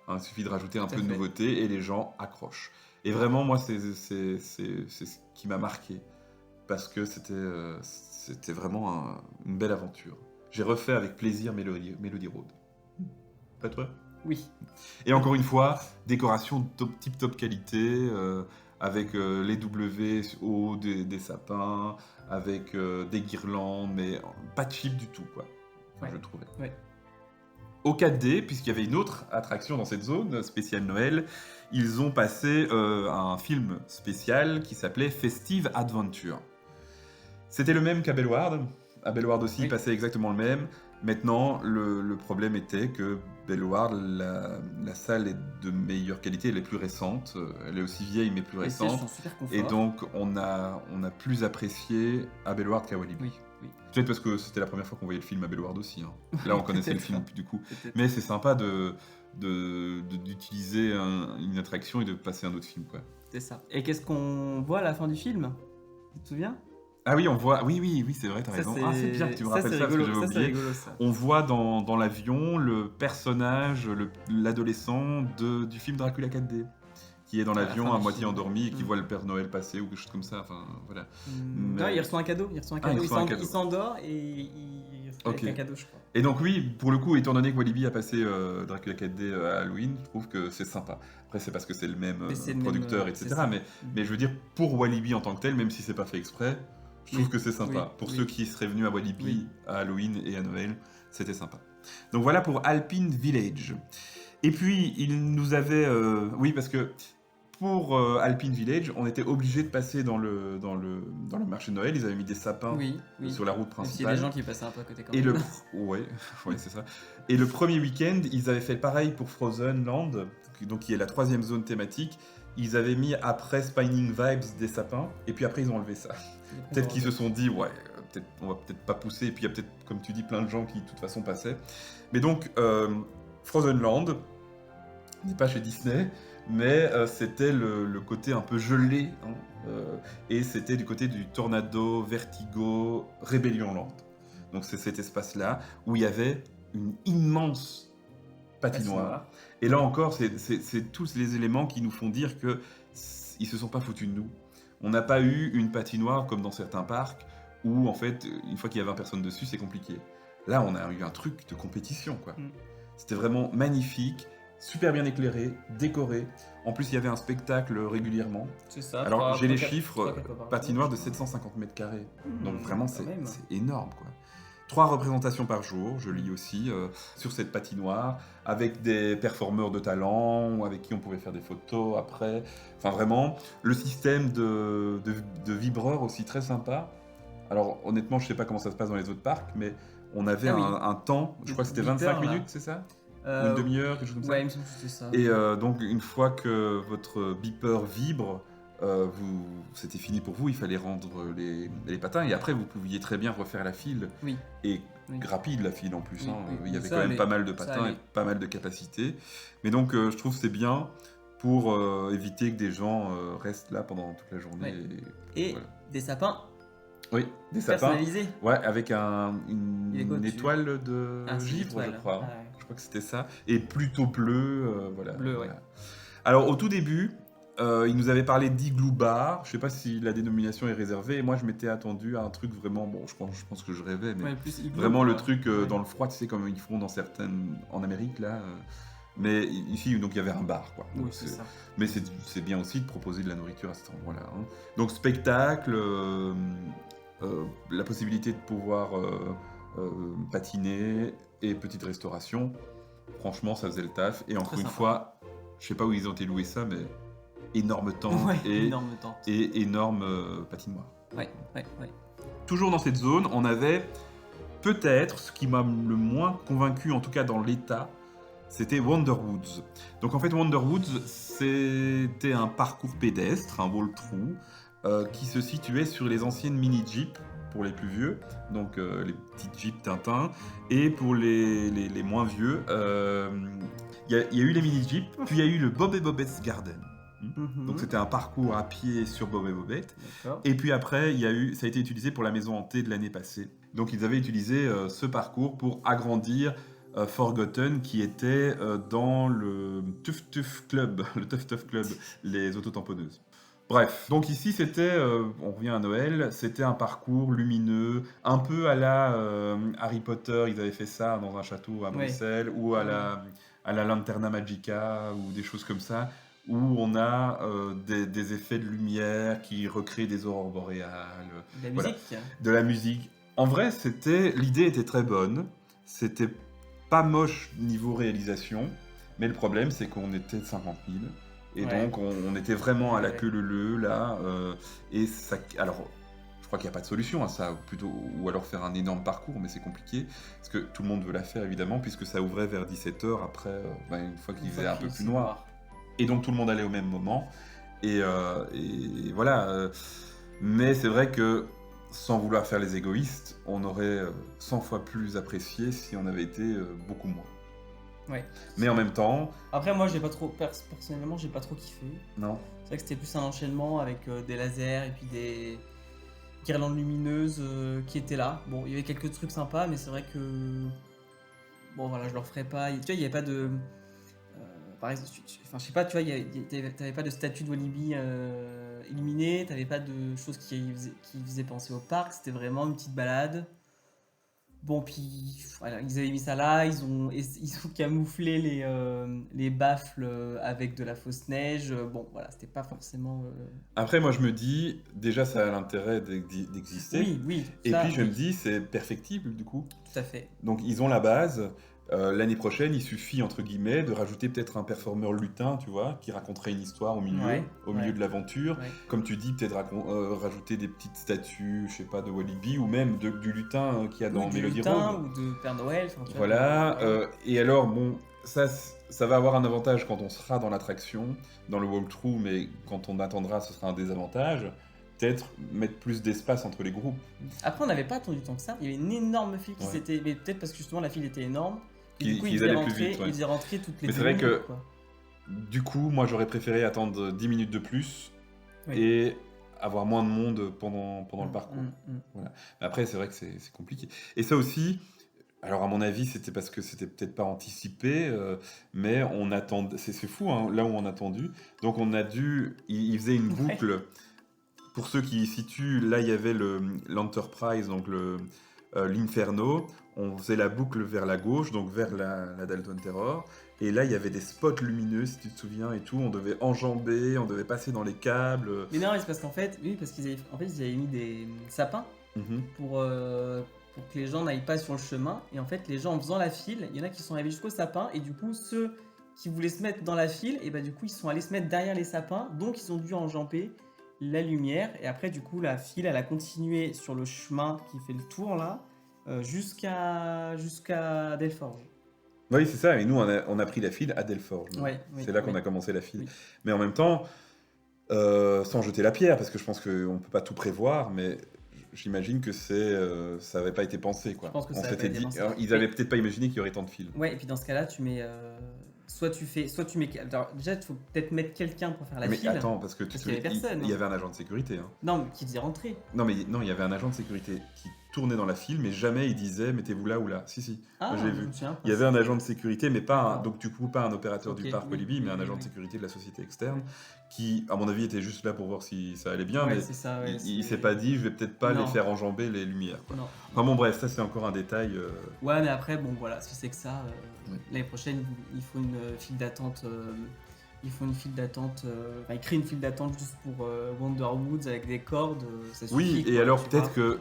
Hein, il suffit de rajouter un Tout à peu de fait. nouveauté et les gens accrochent. Et vraiment, moi, c'est ce qui m'a marqué. Parce que c'était vraiment une belle aventure. J'ai refait avec plaisir Melody Road. Pas toi ? Oui. Et encore une fois, décoration tip-top qualité, avec les W au haut des sapins, avec des guirlandes, mais pas cheap du tout, quoi. Enfin, Ouais. je trouvais. Ouais. Au 4D, puisqu'il y avait une autre attraction dans cette zone, spéciale Noël, ils ont passé un film spécial qui s'appelait Festive Adventure. C'était le même qu'à Bellward. À Bellward aussi, il Oui. passait exactement le même. Maintenant, le problème était que Bellward, la salle est de meilleure qualité, elle est plus récente. Elle est aussi vieille, mais plus Les sièges récente. sont super confort. Et donc, on a plus apprécié à Bellward qu'à Walibi. Oui. Peut-être parce que c'était la première fois qu'on voyait le film à Bellward aussi. Hein. Là, on connaissait le peut-être. film du coup. Peut-être. Mais c'est sympa d'utiliser une attraction et de passer un autre film, quoi. C'est ça. Et qu'est-ce qu'on voit à la fin du film? Tu te souviens? Ah oui, on voit. Oui, c'est vrai, t'as raison. Ah, c'est bien que tu me rappelles ça, parce que rigolo. j'avais Ça, c'est oublié. rigolo, ça. On voit dans l'avion le personnage, l'adolescent du film Dracula 4D, qui est dans À la l'avion fin à du moitié film. endormi et qui Mm. voit le Père Noël passer ou quelque chose comme ça. Enfin, voilà. Non, il reçoit un cadeau. Il reçoit un Ah, il cadeau. reçoit un cadeau. Il s'endort et il reçoit Ok. avec un cadeau, je crois. Et donc oui, pour le coup, étant donné que Walibi a passé Dracula 4D à Halloween, je trouve que c'est sympa. Après, c'est parce que c'est le même Mais c'est le producteur, même, etc. c'est ça. Mais je veux dire, pour Walibi en tant que tel, même si c'est pas fait exprès, je trouve Oui. que c'est sympa. Oui. Pour Oui. ceux qui seraient venus à Walibi Oui. à Halloween et à Noël, c'était sympa. Donc voilà pour Alpine Village. Et puis, il nous avait... oui, parce que pour Alpine Village, on était obligé de passer dans le marché de Noël. Ils avaient mis des sapins Oui. sur la route Même s'il y principale. a des gens qui passaient un peu à côté quand Et même. ouais, c'est ça. Et le premier week-end, ils avaient fait pareil pour Frozen Land, donc qui est la 3e zone thématique. Ils avaient mis après Spinning Vibes des sapins, et puis après ils ont enlevé ça. Peut-être qu'ils se sont dit, ouais, on va peut-être pas pousser, et puis il y a peut-être, comme tu dis, plein de gens qui de toute façon passaient. Mais donc, Frozen Land n'est pas chez Disney, mais c'était le côté un peu gelé, hein, et c'était du côté du Tornado, Vertigo, Rebellion Land. Donc c'est cet espace-là où il y avait une immense patinoire. Et là encore, c'est tous les éléments qui nous font dire que ils se sont pas foutus de nous. On n'a pas eu une patinoire comme dans certains parcs où en fait, une fois qu'il y a 20 personnes dessus, c'est compliqué. Là, on a eu un truc de compétition, quoi. Mm. C'était vraiment magnifique, super bien éclairé, décoré. En plus, il y avait un spectacle régulièrement. C'est ça. Alors, j'ai les chiffres, patinoire de 750 mètres carrés. Donc vraiment, quand même. c'est énorme, quoi. 3 représentations par jour, je lis aussi, sur cette patinoire, avec des performeurs de talent, ou avec qui on pouvait faire des photos après. Enfin vraiment, le système de vibreurs aussi très sympa. Alors honnêtement, je sais pas comment ça se passe dans les autres parcs, mais on avait Ah oui. un temps, je crois que c'était Beeper, 25 là. minutes, c'est ça? Ou une demi-heure, quelque chose comme ça. Ouais, il me semble que c'était ça. Et donc, une fois que votre beeper vibre, c'était fini pour vous, il fallait rendre les patins. Et après, vous pouviez très bien refaire la file. Oui. Et Oui. rapide, la file en plus. Oui, hein. oui. Il y avait Ça quand même allait. pas mal de Ça patins et allait. pas mal de capacités. Mais donc, je trouve que c'est bien pour éviter que des gens restent là pendant toute la journée. Ouais. Et Et voilà. des sapins Oui, des sapins. personnalisés. Ouais, avec Il est quoi une dessus étoile de Ah, c'est givre, l'étoile. je crois. Ah, ouais. Je crois que c'était ça. Et plutôt bleu, voilà. Bleu, voilà. ouais. Alors, au tout début, il nous avait parlé d'Igloo Bar. Je sais pas si la dénomination est réservée. Et moi, je m'étais attendu à un truc vraiment... Bon, je pense que je rêvais, mais Ouais, plus igloo, vraiment le quoi. truc Ouais. dans le froid, tu sais, comme ils font dans certaines... En Amérique, là. Mais ici, donc, il y avait un bar, quoi. Oui, Donc, c'est ça. mais c'est bien aussi de proposer de la nourriture à cet endroit-là. Hein. Donc spectacle, la possibilité de pouvoir patiner et petite restauration. Franchement, ça faisait le taf. Et encore Très une sympa. fois, je sais pas où ils ont été loués ça, mais énorme temps Ouais, et énorme temps. énorme patinoire. Ouais. Toujours dans cette zone, on avait peut-être, ce qui m'a le moins convaincu, en tout cas dans l'état, c'était Wonderwoods. Donc en fait, Wonderwoods, c'était un parcours pédestre, un walkthrough, qui se situait sur les anciennes mini-jeeps, pour les plus vieux, donc les petites jeeps Tintin, et pour les moins vieux, il y a eu les mini-jeeps, puis il y a eu le Bob et Bobette's Garden. Mhm. Donc c'était un parcours à pied sur Bob et Bobette. D'accord. Et puis après, ça a été utilisé pour la maison hantée de l'année passée. Donc ils avaient utilisé ce parcours pour agrandir Forgotten, qui était dans le Tuff Tuff Club, le Tuff Tuff Club, les autotamponneuses. Bref, donc ici c'était, on revient à Noël, c'était un parcours lumineux, un peu à la Harry Potter, ils avaient fait ça dans un château à Bruxelles, ou à la Lanterna Magica, ou des choses comme ça, où on a des effets de lumière qui recréent des aurores boréales, De la voilà. musique. de la musique. En vrai, l'idée était très bonne, c'était pas moche niveau réalisation, mais le problème c'est qu'on était 50 000, et Ouais. donc on était vraiment à la Ouais. queue leu-leu là, et ça, alors je crois crois qu'il n'y a pas de solution à ça, ou alors faire un énorme parcours, mais c'est compliqué, parce que tout le monde veut la faire évidemment, puisque ça ouvrait vers 17h après, une fois qu'il faisait un peu plus noir. Et donc tout le monde allait au même moment, et voilà. Mais c'est vrai que, sans vouloir faire les égoïstes, on aurait 100 fois plus apprécié si on avait été beaucoup moins. Ouais. Mais en même temps... Après, moi, j'ai pas trop, personnellement, j'ai pas trop kiffé. Non. C'est vrai que c'était plus un enchaînement avec des lasers et puis des guirlandes lumineuses qui étaient là. Bon, il y avait quelques trucs sympas, mais c'est vrai que... Bon, voilà, je leur ferai pas... Tu vois, il n'y avait pas de... Par exemple, enfin, je sais pas, tu vois, t'avais pas de statue de Walibi illuminée, t'avais pas de choses qui faisaient penser au parc, c'était vraiment une petite balade. Bon, puis voilà, ils avaient mis ça là, ils ont camouflé les baffles avec de la fausse neige. Bon, voilà, c'était pas forcément. Après, moi, je me dis, déjà, ça a l'intérêt d'exister. Oui. Et ça, puis, je me dis, c'est perfectible, du coup. Tout à fait. Donc, ils ont la base. L'année prochaine, il suffit, entre guillemets, de rajouter peut-être un performeur lutin, tu vois, qui raconterait une histoire au milieu de l'aventure. Ouais. Comme tu dis, peut-être rajouter des petites statues, je sais pas, de Walibi, ou même du lutin qu'il y a dans Mélodie Road. Ou de Père Noël. Voilà. Et alors, bon, ça va avoir un avantage quand on sera dans l'attraction, dans le walkthrough, mais quand on attendra, ce sera un désavantage. Peut-être mettre plus d'espace entre les groupes. Après, on n'avait pas attendu tant que ça. Il y avait une énorme file qui s'était... Mais peut-être parce que justement, la file était énorme. Et du coup, ils faisaient rentrer toutes les 2 minutes. Mais c'est vrai que, du coup, moi, j'aurais préféré attendre 10 minutes de plus et avoir moins de monde pendant le parcours. Voilà. Mais après, c'est vrai que c'est compliqué. Et ça aussi, alors à mon avis, c'était parce que c'était peut-être pas anticipé, mais on attendait... C'est fou, hein, là où on a attendu. Donc, on a dû... Ils faisaient une boucle... Pour ceux qui situent, là, il y avait l'Enterprise, donc l'Inferno. On faisait la boucle vers la gauche, donc vers la Dalton Terror. Et là, il y avait des spots lumineux, si tu te souviens, et tout. On devait enjamber, on devait passer dans les câbles. Mais non, c'est parce qu'en fait, ils avaient mis des sapins pour que les gens n'aillent pas sur le chemin. Et en fait, les gens, en faisant la file, il y en a qui sont arrivés jusqu'au sapin. Et du coup, ceux qui voulaient se mettre dans la file, et du coup, ils sont allés se mettre derrière les sapins. Donc, ils ont dû enjamber la lumière. Et après, du coup, la file, elle a continué sur le chemin qui fait le tour, là. Jusqu'à Delforge. Oui, c'est ça. Et nous, on a pris la file à Delforge. C'est là qu'on a commencé la file. Oui. Mais en même temps, sans jeter la pierre, parce que je pense qu'on ne peut pas tout prévoir, mais j'imagine que ça n'avait pas été pensé. Quoi. Je pense que on ça s'était dit, ils n'avaient peut-être pas imaginé qu'il y aurait tant de files. Ouais, et puis dans ce cas-là, tu mets... Soit tu mets... Alors, déjà, il faut peut-être mettre quelqu'un pour faire la file. Mais attends, parce qu'il y avait personne. Il y avait un agent de sécurité. Hein. Non, qui faisait rentrer. Non, il y avait un agent de sécurité qui tournait dans la file, mais jamais il disait mettez-vous là ou là. Si. Moi, je l'ai vu. Il y avait un agent de sécurité, mais pas donc du coup pas un opérateur du parc Walibi, mais un agent de sécurité de la société externe, qui, à mon avis, était juste là pour voir si ça allait bien, mais il s'est pas dit je vais peut-être pas les faire enjamber les lumières. Quoi. Non. Enfin bon, bref, ça c'est encore un détail. Ouais, mais après, bon voilà, si c'est que ça, l'année prochaine, il faut une file d'attente. Ils créent une file d'attente juste pour Wonderwoods avec des cordes, ça suffit. Oui, et alors peut-être que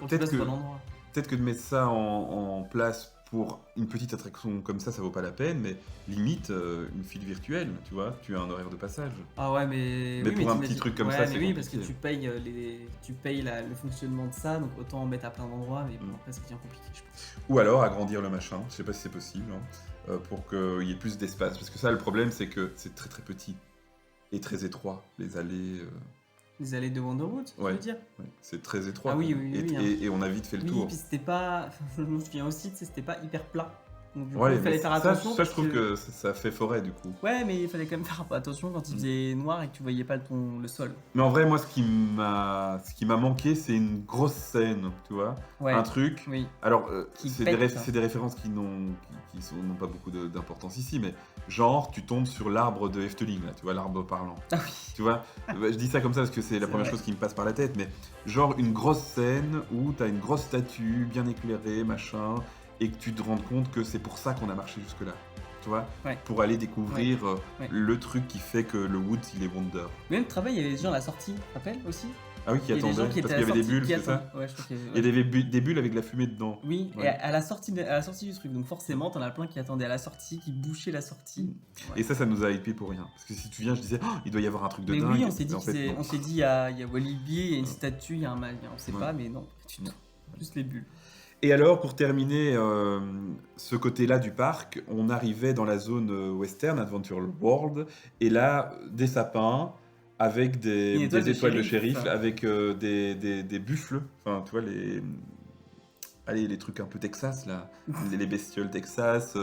de mettre ça en place pour une petite attraction comme ça vaut pas la peine, mais limite une file virtuelle, tu vois, tu as un horaire de passage. Ah ouais, mais pour un petit truc comme ça, c'est compliqué. Parce que tu payes le fonctionnement de ça, donc autant en mettre à plein d'endroits, mais après ça devient compliqué, je pense. Ou alors agrandir le machin, je sais pas si c'est possible. Pour qu'il y ait plus d'espace. Parce que ça, le problème, c'est que c'est très très petit et très étroit, les allées... Les allées de Wonderwood, tu veux dire ? Ouais, c'est très étroit. Ah oui, et on a vite fait le tour. Oui, puis c'était pas... Je me souviens aussi, c'était pas hyper plat. Donc du coup, il fallait faire attention. Ça, je trouve que ça fait forêt, du coup. Ouais, mais il fallait quand même faire attention quand il faisait noir et que tu voyais pas le sol. Mais en vrai, moi, ce qui m'a manqué, c'est une grosse scène, tu vois. Ouais. Un truc. Oui. Alors, c'est des références qui n'ont pas beaucoup d'importance ici, mais genre, tu tombes sur l'arbre de Efteling, là, tu vois, l'arbre parlant. Ah oui. Tu vois, je dis ça comme ça parce que c'est la première chose qui me passe par la tête, mais genre une grosse scène où t'as une grosse statue, bien éclairée, machin, et que tu te rends compte que c'est pour ça qu'on a marché jusque-là, tu vois, pour aller découvrir le truc qui fait que le Woods, il est Wonder. Même travail, il y avait des gens à la sortie, tu te rappelles aussi ? Ah oui, qui Il y a des gens attendaient, qui parce étaient qu'il y à avait la des sortie, bulles, qui c'est ça? attendaient. Ouais, je crois qu'il y avait- Il y a des bulles avec de la fumée dedans. Oui, Ouais. et à la sortie du truc. Donc forcément, t'en as plein qui attendaient à la sortie, qui bouchaient la sortie. Ouais. Et ça nous a hypé pour rien. Parce que si tu viens, je disais, oh, il doit y avoir un truc de Mais dingue. oui, on s'est dit, Et en fait, non. il y a Walibi, il y a une statue, il y a un mal, on sait Ouais. pas, mais non, pas du tout. Juste les bulles. Et alors, pour terminer ce côté-là du parc, on arrivait dans la zone western, Adventure World, et là, des sapins avec Une des étoile de étoiles de shérif. shérif, avec des buffles, enfin, tu vois, les trucs un peu Texas, là, les bestioles Texas,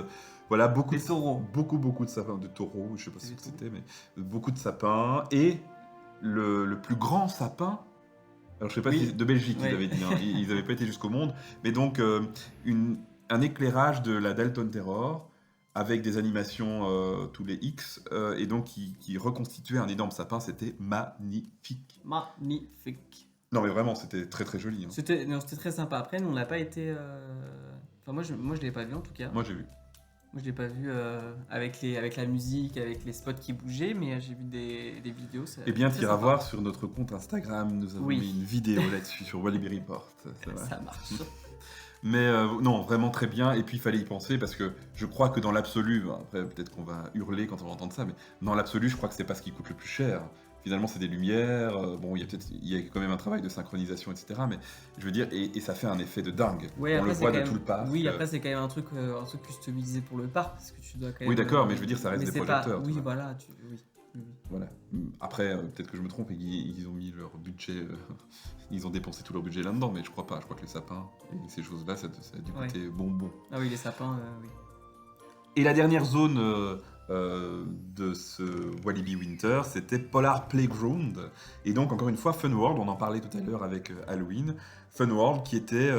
voilà, beaucoup Des taureaux. beaucoup de sapins, de taureaux, je sais pas Des ce que taureaux. c'était, mais beaucoup de sapins, et le plus grand sapin. Alors, je sais pas Oui. si de Belgique, Ouais. ils avaient dit, hein. Ils n'avaient pas été jusqu'au monde, mais donc un éclairage de la Dalton Terror avec des animations tous les X, et donc qui reconstituait un énorme sapin, c'était magnifique. Magnifique. Non, mais vraiment, c'était très très joli. Hein. C'était très sympa. Après, nous, on n'a pas été. Enfin, moi, je l'ai pas vu en tout cas. Moi, j'ai vu. Moi, je l'ai pas vu avec la musique, avec les spots qui bougeaient, mais j'ai vu des vidéos. Eh bien, c'est tu iras sympa. voir sur notre compte Instagram, nous avons Oui. mis une vidéo là-dessus sur Walibi Report. C'est vrai. Ça marche. Mais non, vraiment très bien. Et puis il fallait y penser parce que je crois que dans l'absolu, après peut-être qu'on va hurler quand on va entendre ça, mais dans l'absolu, je crois que c'est pas ce qui coûte le plus cher. Finalement, c'est des lumières. Bon, il y a quand même un travail de synchronisation, etc. Mais je veux dire, et ça fait un effet de dingue. Ouais, on après, le c'est voit quand de même- tout le parc. Oui, après, c'est quand même un truc customisé pour le parc, parce que tu dois quand même. Oui, d'accord, mais je veux dire, ça reste mais des c'est pas- projecteurs, tu Oui, vois. voilà. Oui. Voilà. Après, peut-être que je me trompe et qu'ils ont mis leur budget, ils ont dépensé tout leur budget là-dedans, mais je crois pas. Je crois que les sapins et ces choses-là, ça a dû Ouais. coûter bonbon. Ah oui, les sapins, oui. Et la dernière zone de ce Walibi Winter, c'était Polar Playground. Et donc, encore une fois, Fun World, on en parlait tout à l'heure avec Halloween. Fun World qui était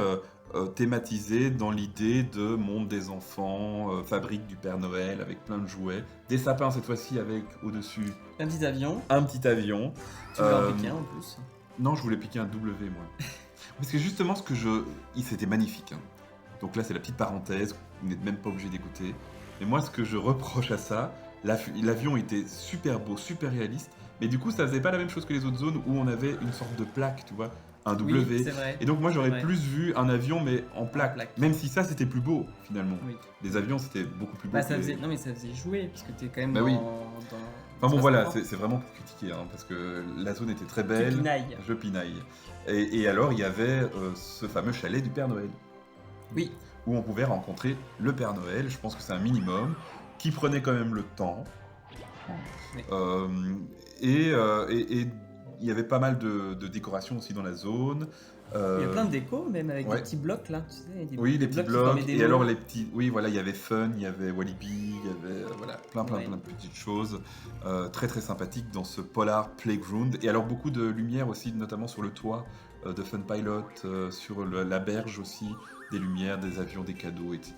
thématisé dans l'idée de monde des enfants, fabrique du Père Noël avec plein de jouets. Des sapins cette fois-ci avec au-dessus Un petit avion. un petit avion. Tu veux en Euh, piquer un en plus. Non, je voulais piquer un W, moi. Parce que justement, c'était magnifique. Hein. Donc là, c'est la petite parenthèse, vous n'êtes même pas obligé d'écouter. Mais moi, ce que je reproche à ça, l'avion était super beau, super réaliste, mais du coup, ça faisait pas la même chose que les autres zones où on avait une sorte de plaque, tu vois, un W. Oui, c'est vrai. Et donc, moi, j'aurais C'est vrai. plus vu un avion, mais en plaque. plaque. Même si ça, c'était plus beau, finalement. Oui. Les avions, c'était beaucoup plus beau. Bah, que ça les- faisait... Non, mais ça faisait jouer, parce que t'es quand même Bah dans... oui. dans... Enfin bon, dans voilà, un c'est vraiment pour critiquer, hein, parce que la zone était très Tu belle. pinailles. Je pinaille. Et alors, il y avait ce fameux chalet du Père Noël, Oui. où on pouvait rencontrer le Père Noël. Je pense que c'est un minimum, qui prenait quand même le temps. Oui. Et il y avait pas mal de décorations aussi dans la zone. Il y a plein de décos, même avec ouais. des petits blocs là, tu sais. Oui, les petits qui blocs. formaient des Et lots. alors les petits. Oui, voilà, il y avait Fun, il y avait Walibi, il y avait voilà, plein Ouais. de petites choses très très sympathiques dans ce Polar Playground. Et alors beaucoup de lumière aussi, notamment sur le toit de Fun Pilot, sur la berge aussi, des lumières, des avions, des cadeaux, etc.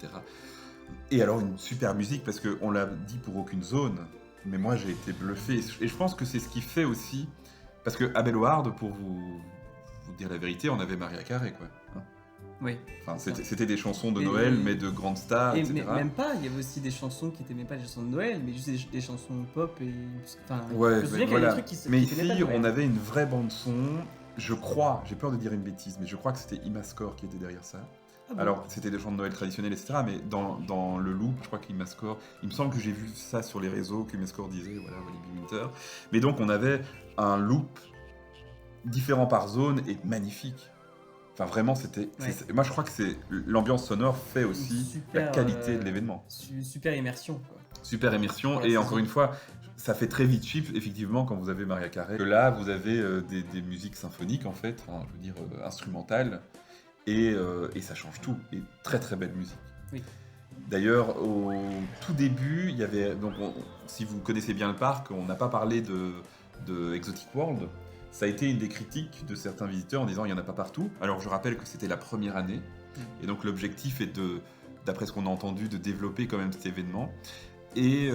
Et alors une super musique parce qu'on l'a dit pour aucune zone, mais moi j'ai été bluffé. Et je pense que c'est ce qui fait aussi. Parce que à Bellewaerde, pour vous dire la vérité, on avait Maria Carey, quoi. Hein. Oui. Enfin, c'était des chansons de Et- Noël, mais de grandes stars, Et etc. même pas, il y avait aussi des chansons qui étaient même pas des chansons de Noël, mais juste des chansons pop et. Enfin, Ouais, je me souviens mais qu'il y avait voilà. des trucs qui Mais qui étaient ici, pas de Noël. on avait une vraie bande-son. Je crois, j'ai peur de dire une bêtise, mais je crois que c'était Imascore qui était derrière ça. Ah bon. Alors, c'était des chants de Noël traditionnels, etc. Mais dans le loop, je crois qu'Imascore. Il me semble que j'ai vu ça sur les réseaux, qu'Imascore disait, voilà, Walibi Winter. Mais donc, on avait un loop différent par zone et magnifique. Enfin, vraiment, c'était. Ouais. Moi, je crois que c'est l'ambiance sonore fait aussi Super, la qualité de l'événement. Super immersion, quoi. Super émission. Pour la Et saison. encore une fois, ça fait très vite cheap, effectivement, quand vous avez Maria Carey. Que là, vous avez des musiques symphoniques, en fait, enfin, je veux dire, instrumentales. Et ça change tout. Et très très belle musique. Oui. D'ailleurs, au tout début, il y avait. Donc, si vous connaissez bien le parc, on n'a pas parlé de Exotic World. Ça a été une des critiques de certains visiteurs en disant il n'y en a pas partout. Alors, je rappelle que c'était la première année. Et donc, l'objectif est d'après ce qu'on a entendu, de développer quand même cet événement. Et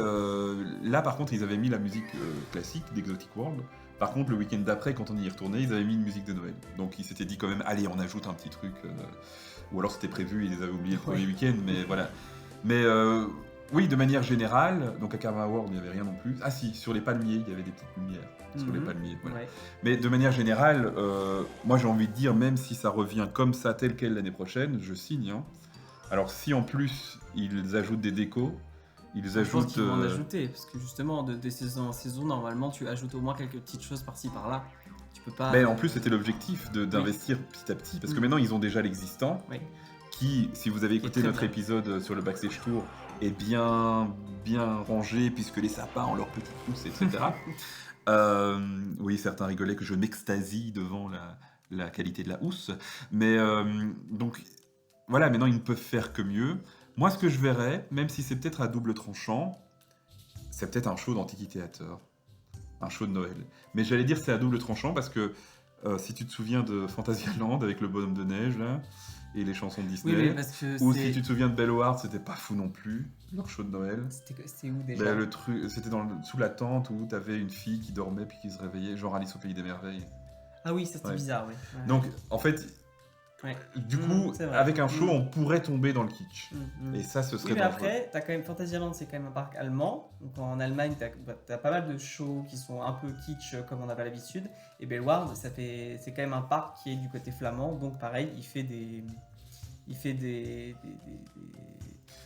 là, par contre, ils avaient mis la musique classique d'Exotic World. Par contre, le week-end d'après, quand on y est retourné, ils avaient mis une musique de Noël. Donc, ils s'étaient dit quand même, allez, on ajoute un petit truc. Ou alors, c'était prévu, ils les avaient oubliés le premier week-end, mais voilà. Mais Oui, de manière générale, donc à Karma World, il n'y avait rien non plus. Ah si, sur les palmiers, il y avait des petites lumières. Sur les palmiers, voilà. Ouais. Mais de manière générale, moi j'ai envie de dire, même si ça revient comme ça, tel quel l'année prochaine, je signe. Hein. Alors si en plus, ils ajoutent des décos, ils Je pense ajoutent... qu'ils vont en ajouter, parce que justement, de saison en saison, normalement, tu ajoutes au moins quelques petites choses par-ci, par-là. Tu peux pas... Mais en plus, c'était l'objectif d'investir petit à petit, parce que maintenant, ils ont déjà l'existant, Oui. qui, si vous avez écouté très notre bien. épisode sur le Backstage Tour, est bien rangé, puisque les sapins ont leurs petites pousses, etc. Oui, certains rigolaient que je m'extasie devant la qualité de la housse. Mais donc, voilà, maintenant, ils ne peuvent faire que mieux. Moi, ce que je verrais, même si c'est peut-être à double tranchant, c'est peut-être un show d'Antiquity Theater. Un show de Noël. Mais j'allais dire c'est à double tranchant parce que si tu te souviens de Fantasyland avec le bonhomme de neige là et les chansons de Disney, Oui, mais parce que ou c'est... si tu te souviens de Belloward, c'était pas fou non plus, leur show de Noël. C'était où déjà? Le truc, c'était sous la tente où t'avais une fille qui dormait puis qui se réveillait, genre Alice au pays des merveilles. Ah oui, ça c'était Ouais. bizarre, oui. Ouais. Donc en fait, Ouais. du coup, c'est vrai. avec un show, on pourrait tomber dans le kitsch. Et ça, ce serait Oui, mais dangereux. après, t'as quand même Fantasyland, c'est quand même un parc allemand. Donc en Allemagne, t'as pas mal de shows qui sont un peu kitsch comme on a pas l'habitude. Et Bellward, c'est quand même un parc qui est du côté flamand. Donc pareil, il fait des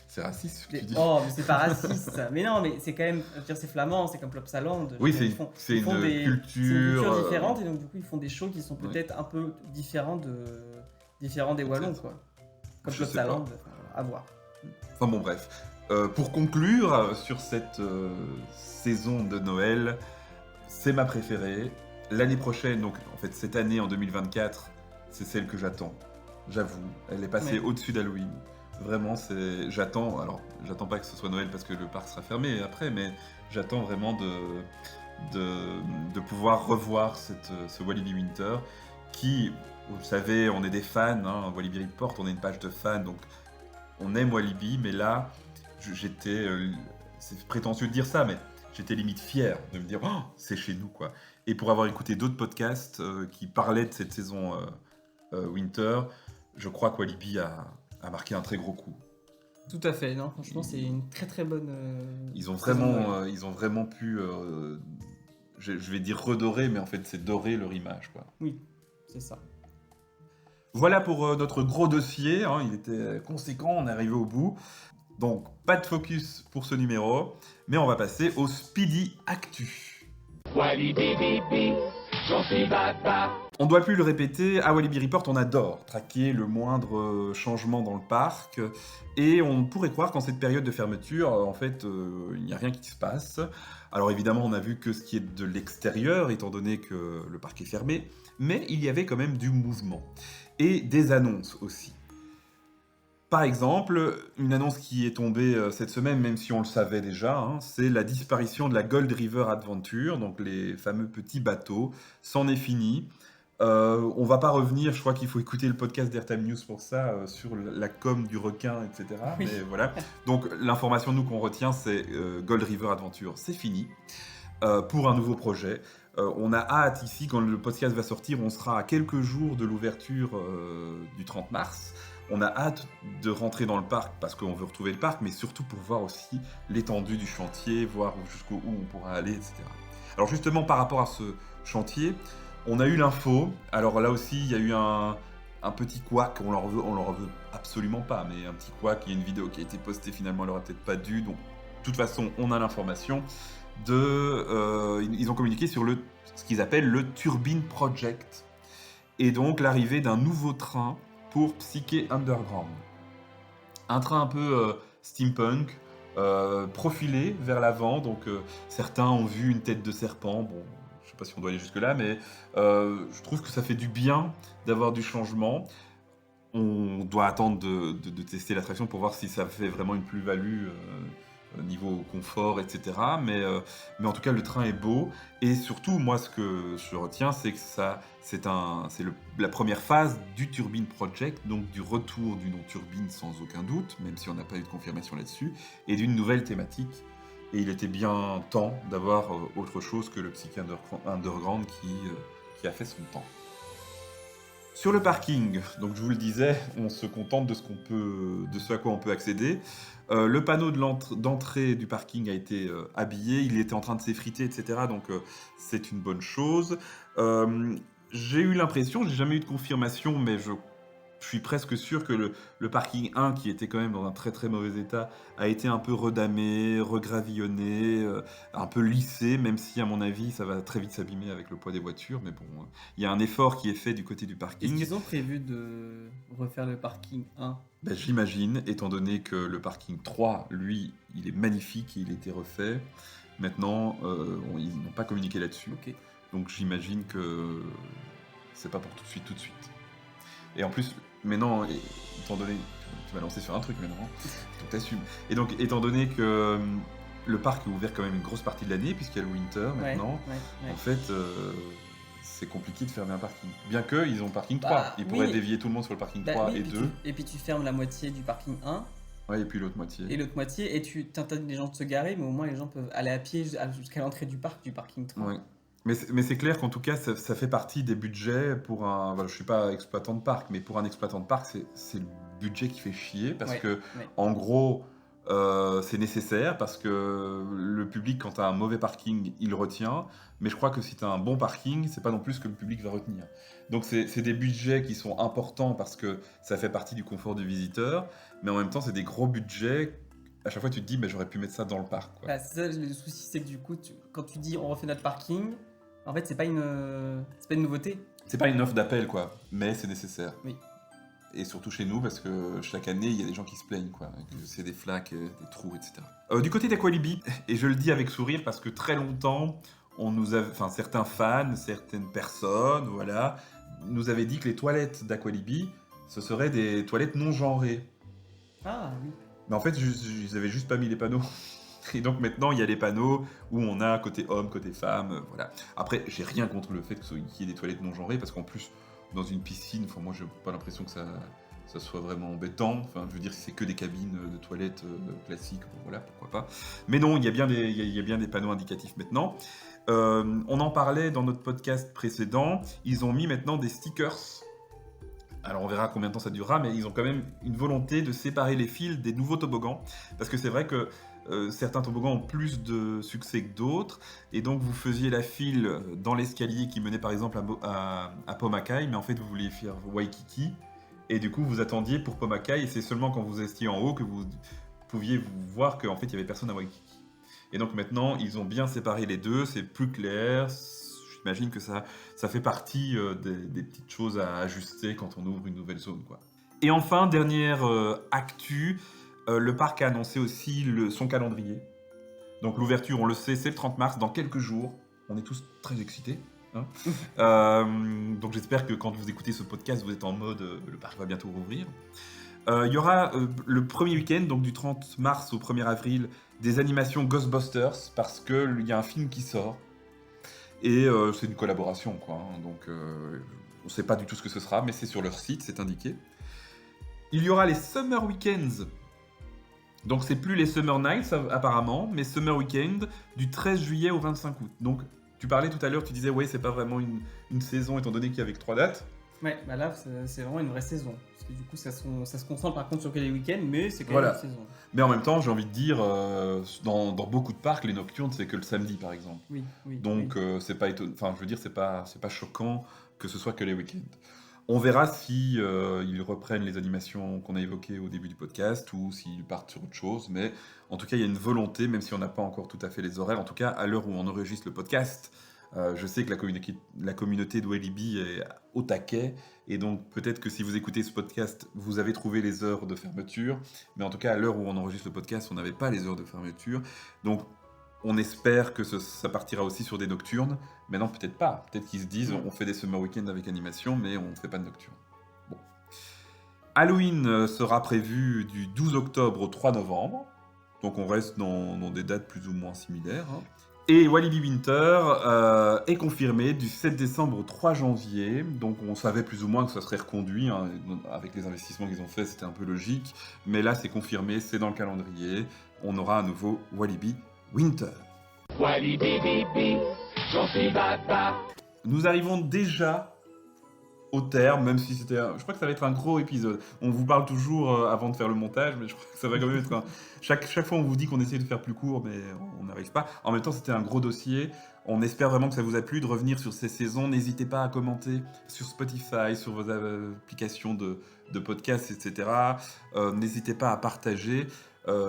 C'est raciste ce que tu dis. Oh, mais c'est pas raciste. Mais non, mais c'est quand même, je veux dire, c'est flamand, c'est comme Plopsaland. Oui, Je veux dire, c'est une c'est une culture, culture différente et donc du coup ils font des shows qui sont ouais. peut-être un peu différents des Wallons, quoi. Comme Je sais Plopsaland, à voir. Enfin bon, bref. Pour conclure sur cette saison de Noël, c'est ma préférée. L'année prochaine, donc en fait cette année en 2024, c'est celle que j'attends. J'avoue, elle est passée Ouais. au-dessus d'Halloween. Vraiment, j'attends. Alors, j'attends pas que ce soit Noël parce que le parc sera fermé après, mais j'attends vraiment de pouvoir revoir ce Walibi Winter qui, vous le savez, on est des fans. Hein, Walibi Report, on est une page de fans, donc on aime Walibi, mais là, j'étais. C'est prétentieux de dire ça, mais j'étais limite fier de me dire, oh, c'est chez nous, quoi. Et pour avoir écouté d'autres podcasts qui parlaient de cette saison Winter, je crois que Walibi a marqué un très gros coup. Tout à fait, non, franchement, c'est une très très bonne. Ils ont saison de Noël. ils ont vraiment pu, je vais dire redorer, mais en fait c'est dorer leur image, quoi. Oui, c'est ça. Voilà pour notre gros dossier, hein, il était conséquent, on est arrivé au bout. Donc pas de focus pour ce numéro, mais on va passer au Speedy Actu. Walibi Bibi, j'en suis baba. On ne doit plus le répéter, à Walibi Report, on adore traquer le moindre changement dans le parc. Et on pourrait croire qu'en cette période de fermeture, en fait, il n'y a rien qui se passe. Alors évidemment, on n'a vu que ce qui est de l'extérieur, étant donné que le parc est fermé. Mais il y avait quand même du mouvement. Et des annonces aussi. Par exemple, une annonce qui est tombée cette semaine, même si on le savait déjà, hein, c'est la disparition de la Gold River Adventure, donc les fameux petits bateaux. C'en est fini. On va pas revenir, je crois qu'il faut écouter le podcast d'Airtime News pour ça, sur la com du requin, etc. Oui. Mais voilà. Donc l'information nous qu'on retient, c'est Gold River Adventure, c'est fini. Pour un nouveau projet. On a hâte ici, quand le podcast va sortir, on sera à quelques jours de l'ouverture du 30 mars. On a hâte de rentrer dans le parc parce qu'on veut retrouver le parc, mais surtout pour voir aussi l'étendue du chantier, voir jusqu'où on pourra aller, etc. Alors justement, par rapport à ce chantier, on a eu l'info. Alors là aussi, il y a eu un petit couac, on leur veut absolument pas, mais un petit couac, il y a une vidéo qui a été postée, finalement, elle aurait peut-être pas dû. Donc, de toute façon, on a l'information. Ils ont communiqué sur ce qu'ils appellent le Turbine Project, et donc l'arrivée d'un nouveau train pour Psyché Underground. Un train un peu steampunk, profilé vers l'avant, donc certains ont vu une tête de serpent, bon, je sais pas si on doit aller jusque-là, mais je trouve que ça fait du bien d'avoir du changement. On doit attendre de tester l'attraction pour voir si ça fait vraiment une plus-value niveau confort, etc. Mais en tout cas, le train est beau. Et surtout, moi, ce que je retiens, c'est que c'est la première phase du Turbine Project, donc du retour du nom Turbine sans aucun doute, même si on n'a pas eu de confirmation là-dessus, et d'une nouvelle thématique. Et il était bien temps d'avoir autre chose que le Psyché Underground qui a fait son temps. Sur le parking, donc je vous le disais, on se contente de ce à quoi on peut accéder. Le panneau d'entrée du parking a été habillé, il était en train de s'effriter, etc. Donc c'est une bonne chose. J'ai eu l'impression, j'ai jamais eu de confirmation, mais je suis presque sûr que le parking 1, qui était quand même dans un très très mauvais état, a été un peu redamé, regravillonné, un peu lissé, même si à mon avis ça va très vite s'abîmer avec le poids des voitures. Mais bon, il y a un effort qui est fait du côté du Est-ce parking. qu'ils ont prévu de refaire le parking 1? Ben, j'imagine, étant donné que le parking 3, lui, il est magnifique, il a été refait. Maintenant, ils n'ont pas communiqué là-dessus. Ok. Donc j'imagine que c'est pas pour tout de suite. Et en plus, maintenant, étant donné... Tu m'as lancé sur un truc maintenant, donc t'assumes. Et donc, étant donné que le parc est ouvert quand même une grosse partie de l'année, puisqu'il y a le winter maintenant, en fait, c'est compliqué de fermer un parking. Bien qu'ils ont le parking 3, Bah, ils pourraient oui. dévier tout le monde sur le parking Bah 3 oui, et puis 2. et puis tu fermes la moitié du parking 1 Ouais, et puis l'autre moitié. et l'autre moitié, et tu t'interdis les gens de se garer, mais au moins les gens peuvent aller à pied jusqu'à l'entrée du parking 3. Ouais. Mais c'est clair qu'en tout cas, ça fait partie des budgets pour un... Voilà, je suis pas exploitant de parc, mais pour un exploitant de parc, c'est le budget qui fait chier, parce que, en gros, c'est nécessaire, parce que le public, quand tu as un mauvais parking, il retient, mais je crois que si tu as un bon parking, c'est pas non plus ce que le public va retenir. Donc c'est des budgets qui sont importants, parce que ça fait partie du confort du visiteur, mais en même temps, c'est des gros budgets. À chaque fois, tu te dis, mais j'aurais pu mettre ça dans le parc, quoi. Bah, c'est ça, le souci, c'est que du coup, quand tu dis on refait notre parking, en fait, c'est pas une nouveauté. C'est pas une offre d'appel, quoi, mais c'est nécessaire. Oui. Et surtout chez nous, parce que chaque année, il y a des gens qui se plaignent, quoi. Que c'est des flaques, des trous, etc. Du côté d'Aqualibi, et je le dis avec sourire, parce que très longtemps, certains fans, certaines personnes, voilà, nous avaient dit que les toilettes d'Aqualibi, ce seraient des toilettes non genrées. Ah oui. Mais en fait, ils avaient juste pas mis les panneaux. Et donc maintenant, il y a les panneaux où on a côté homme, côté femme, voilà. Après, j'ai rien contre le fait qu'il y ait des toilettes non genrées, parce qu'en plus, dans une piscine, moi, j'ai pas l'impression que ça soit vraiment embêtant. Enfin, je veux dire, si c'est que des cabines de toilettes classiques, bon, voilà, pourquoi pas. Mais non, il y a bien des panneaux indicatifs maintenant. On en parlait dans notre podcast précédent. Ils ont mis maintenant des stickers. Alors on verra combien de temps ça durera, mais ils ont quand même une volonté de séparer les fils des nouveaux toboggans. Parce que c'est vrai que certains toboggans ont plus de succès que d'autres, et donc vous faisiez la file dans l'escalier qui menait par exemple à Pomakai, mais en fait vous vouliez faire Waikiki, et du coup vous attendiez pour Pomakai, et c'est seulement quand vous étiez en haut que vous pouviez voir qu'en fait il y avait personne à Waikiki. Et donc maintenant ils ont bien séparé les deux, c'est plus clair. J'imagine que ça fait partie des petites choses à ajuster quand on ouvre une nouvelle zone, quoi. Et enfin, dernière actu, le parc a annoncé aussi son calendrier. Donc l'ouverture, on le sait, c'est le 30 mars, dans quelques jours. On est tous très excités. Hein. Donc j'espère que quand vous écoutez ce podcast, vous êtes en mode le parc va bientôt rouvrir. Il y aura le premier week-end, donc du 30 mars au 1er avril, des animations Ghostbusters, parce qu'il y a un film qui sort. Et c'est une collaboration, quoi. Hein, donc on ne sait pas du tout ce que ce sera, mais c'est sur leur site, c'est indiqué. Il y aura les Summer Weekends. Donc c'est plus les Summer Nights apparemment, mais Summer Weekend du 13 juillet au 25 août. Donc tu parlais tout à l'heure, tu disais ouais c'est pas vraiment une saison étant donné qu'il y avait que 3 dates. Ouais, bah là c'est vraiment une vraie saison. Parce que du coup ça se concentre par contre sur que les week-ends, mais c'est quand même une saison. Mais en même temps, j'ai envie de dire, dans beaucoup de parcs, les nocturnes c'est que le samedi par exemple. Oui. Donc c'est pas étonnant. Enfin je veux dire, c'est pas choquant que ce soit que les week-ends. On verra si ils reprennent les animations qu'on a évoquées au début du podcast ou s'ils partent sur autre chose. Mais en tout cas, il y a une volonté, même si on n'a pas encore tout à fait les horaires. En tout cas, à l'heure où on enregistre le podcast, je sais que la communauté de Walibi est au taquet. Et donc, peut-être que si vous écoutez ce podcast, vous avez trouvé les heures de fermeture. Mais en tout cas, à l'heure où on enregistre le podcast, on n'avait pas les heures de fermeture. Donc, on espère que ça partira aussi sur des nocturnes. Mais non, peut-être pas. Peut-être qu'ils se disent, on fait des summer weekends avec animation, mais on ne fait pas de nocturne. Bon. Halloween sera prévu du 12 octobre au 3 novembre. Donc on reste dans des dates plus ou moins similaires. Hein. Et Walibi Winter est confirmé du 7 décembre au 3 janvier. Donc on savait plus ou moins que ça serait reconduit. Hein. Avec les investissements qu'ils ont faits, c'était un peu logique. Mais là, c'est confirmé, c'est dans le calendrier. On aura à nouveau Walibi Winter. Walibi, bi, bi, j'en suis baba. Nous arrivons déjà au terme, même si c'était... Je crois que ça va être un gros épisode. On vous parle toujours avant de faire le montage, mais je crois que ça va quand même être un... Chaque fois, on vous dit qu'on essaie de faire plus court, mais on n'arrive pas. En même temps, c'était un gros dossier. On espère vraiment que ça vous a plu de revenir sur ces saisons. N'hésitez pas à commenter sur Spotify, sur vos applications de podcasts, etc. N'hésitez pas à partager.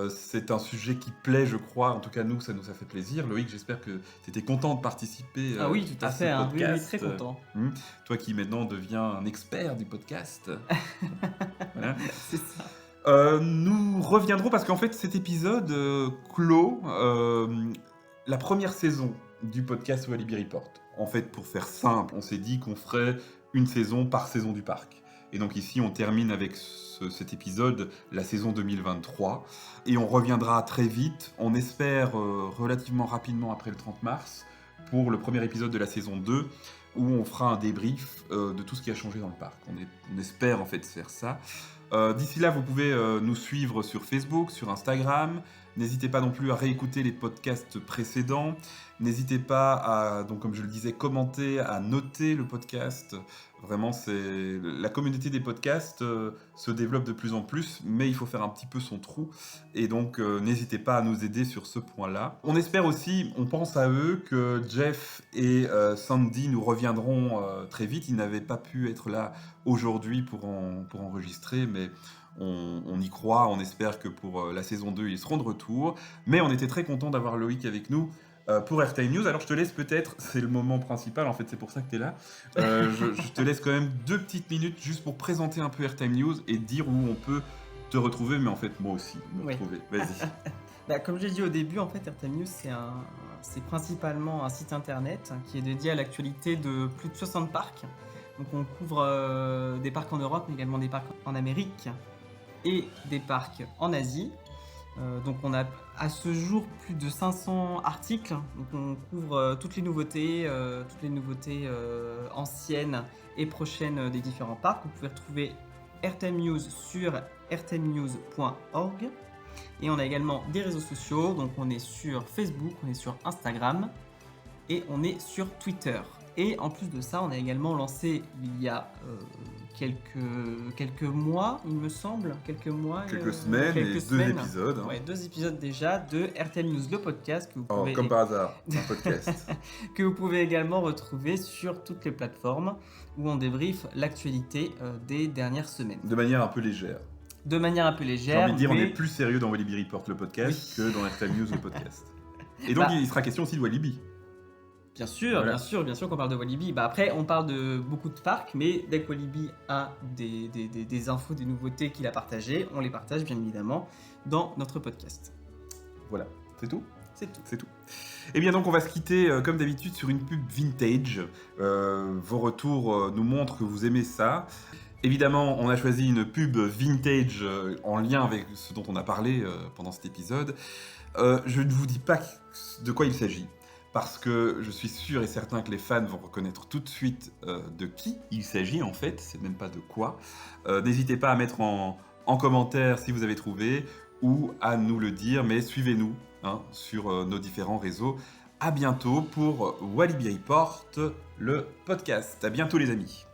C'est un sujet qui plaît, je crois. En tout cas, nous, ça nous a fait plaisir. Loïc, j'espère que tu étais content de participer Ah oui, tout à fait, ce podcast. oui, très content. Toi qui maintenant deviens un expert du podcast. Voilà. C'est ça. Nous reviendrons parce qu'en fait, cet épisode clôt la première saison du podcast Walibi Report. En fait, pour faire simple, on s'est dit qu'on ferait une saison par saison du parc. Et donc ici, on termine avec cet épisode, la saison 2023. Et on reviendra très vite, on espère relativement rapidement après le 30 mars, pour le premier épisode de la saison 2, où on fera un débrief de tout ce qui a changé dans le parc. On espère en fait faire ça. D'ici là, vous pouvez nous suivre sur Facebook, sur Instagram. N'hésitez pas non plus à réécouter les podcasts précédents. N'hésitez pas à, donc comme je le disais, commenter, à noter le podcast. Vraiment, la communauté des podcasts se développe de plus en plus, mais il faut faire un petit peu son trou. Et donc, n'hésitez pas à nous aider sur ce point-là. On espère aussi, on pense à eux, que Jeff et Sandy nous reviendront très vite. Ils n'avaient pas pu être là aujourd'hui pour enregistrer, mais on y croit. On espère que pour la saison 2, ils seront de retour. Mais on était très contents d'avoir Loïc avec nous pour Airtime News. Alors je te laisse peut-être, c'est le moment principal, en fait c'est pour ça que tu es là, je te laisse quand même 2 petites minutes juste pour présenter un peu Airtime News et dire où on peut te retrouver, mais en fait moi aussi me retrouver. Vas-y. Comme j'ai dit au début, en fait Airtime News c'est principalement un site internet qui est dédié à l'actualité de plus de 60 parcs. Donc on couvre des parcs en Europe, mais également des parcs en Amérique et des parcs en Asie. Donc on a à ce jour plus de 500 articles, donc on couvre toutes les nouveautés anciennes et prochaines des différents parcs. Vous pouvez retrouver Airtime News sur airtimenews.org et on a également des réseaux sociaux, donc on est sur Facebook, on est sur Instagram et on est sur Twitter. Et en plus de ça, on a également lancé il y a quelques mois, il me semble, quelques semaines et 2 épisodes. Ouais, 2 épisodes déjà de Airtime News, le podcast que vous pouvez... comme par hasard, un podcast. que vous pouvez également retrouver sur toutes les plateformes où on débriefe l'actualité des dernières semaines. De manière un peu légère. De manière un peu légère. J'ai envie de dire, mais... on est plus sérieux dans Walibi Report, le podcast, que dans Airtime News, le podcast. Et donc, il sera question aussi de Walibi. Bien sûr, voilà. bien sûr qu'on parle de Walibi. Après, on parle de beaucoup de parcs, mais dès que Walibi a des infos, des nouveautés qu'il a partagées, on les partage bien évidemment dans notre podcast. Voilà, c'est tout ? C'est tout. Et bien donc on va se quitter comme d'habitude sur une pub vintage. Vos retours nous montrent que vous aimez ça. Évidemment, on a choisi une pub vintage en lien avec ce dont on a parlé pendant cet épisode. Je ne vous dis pas de quoi il s'agit, parce que je suis sûr et certain que les fans vont reconnaître tout de suite de qui il s'agit en fait, c'est même pas de quoi. N'hésitez pas à mettre en commentaire si vous avez trouvé, ou à nous le dire, mais suivez-nous sur nos différents réseaux. À bientôt pour Walibi Report, le podcast. À bientôt les amis.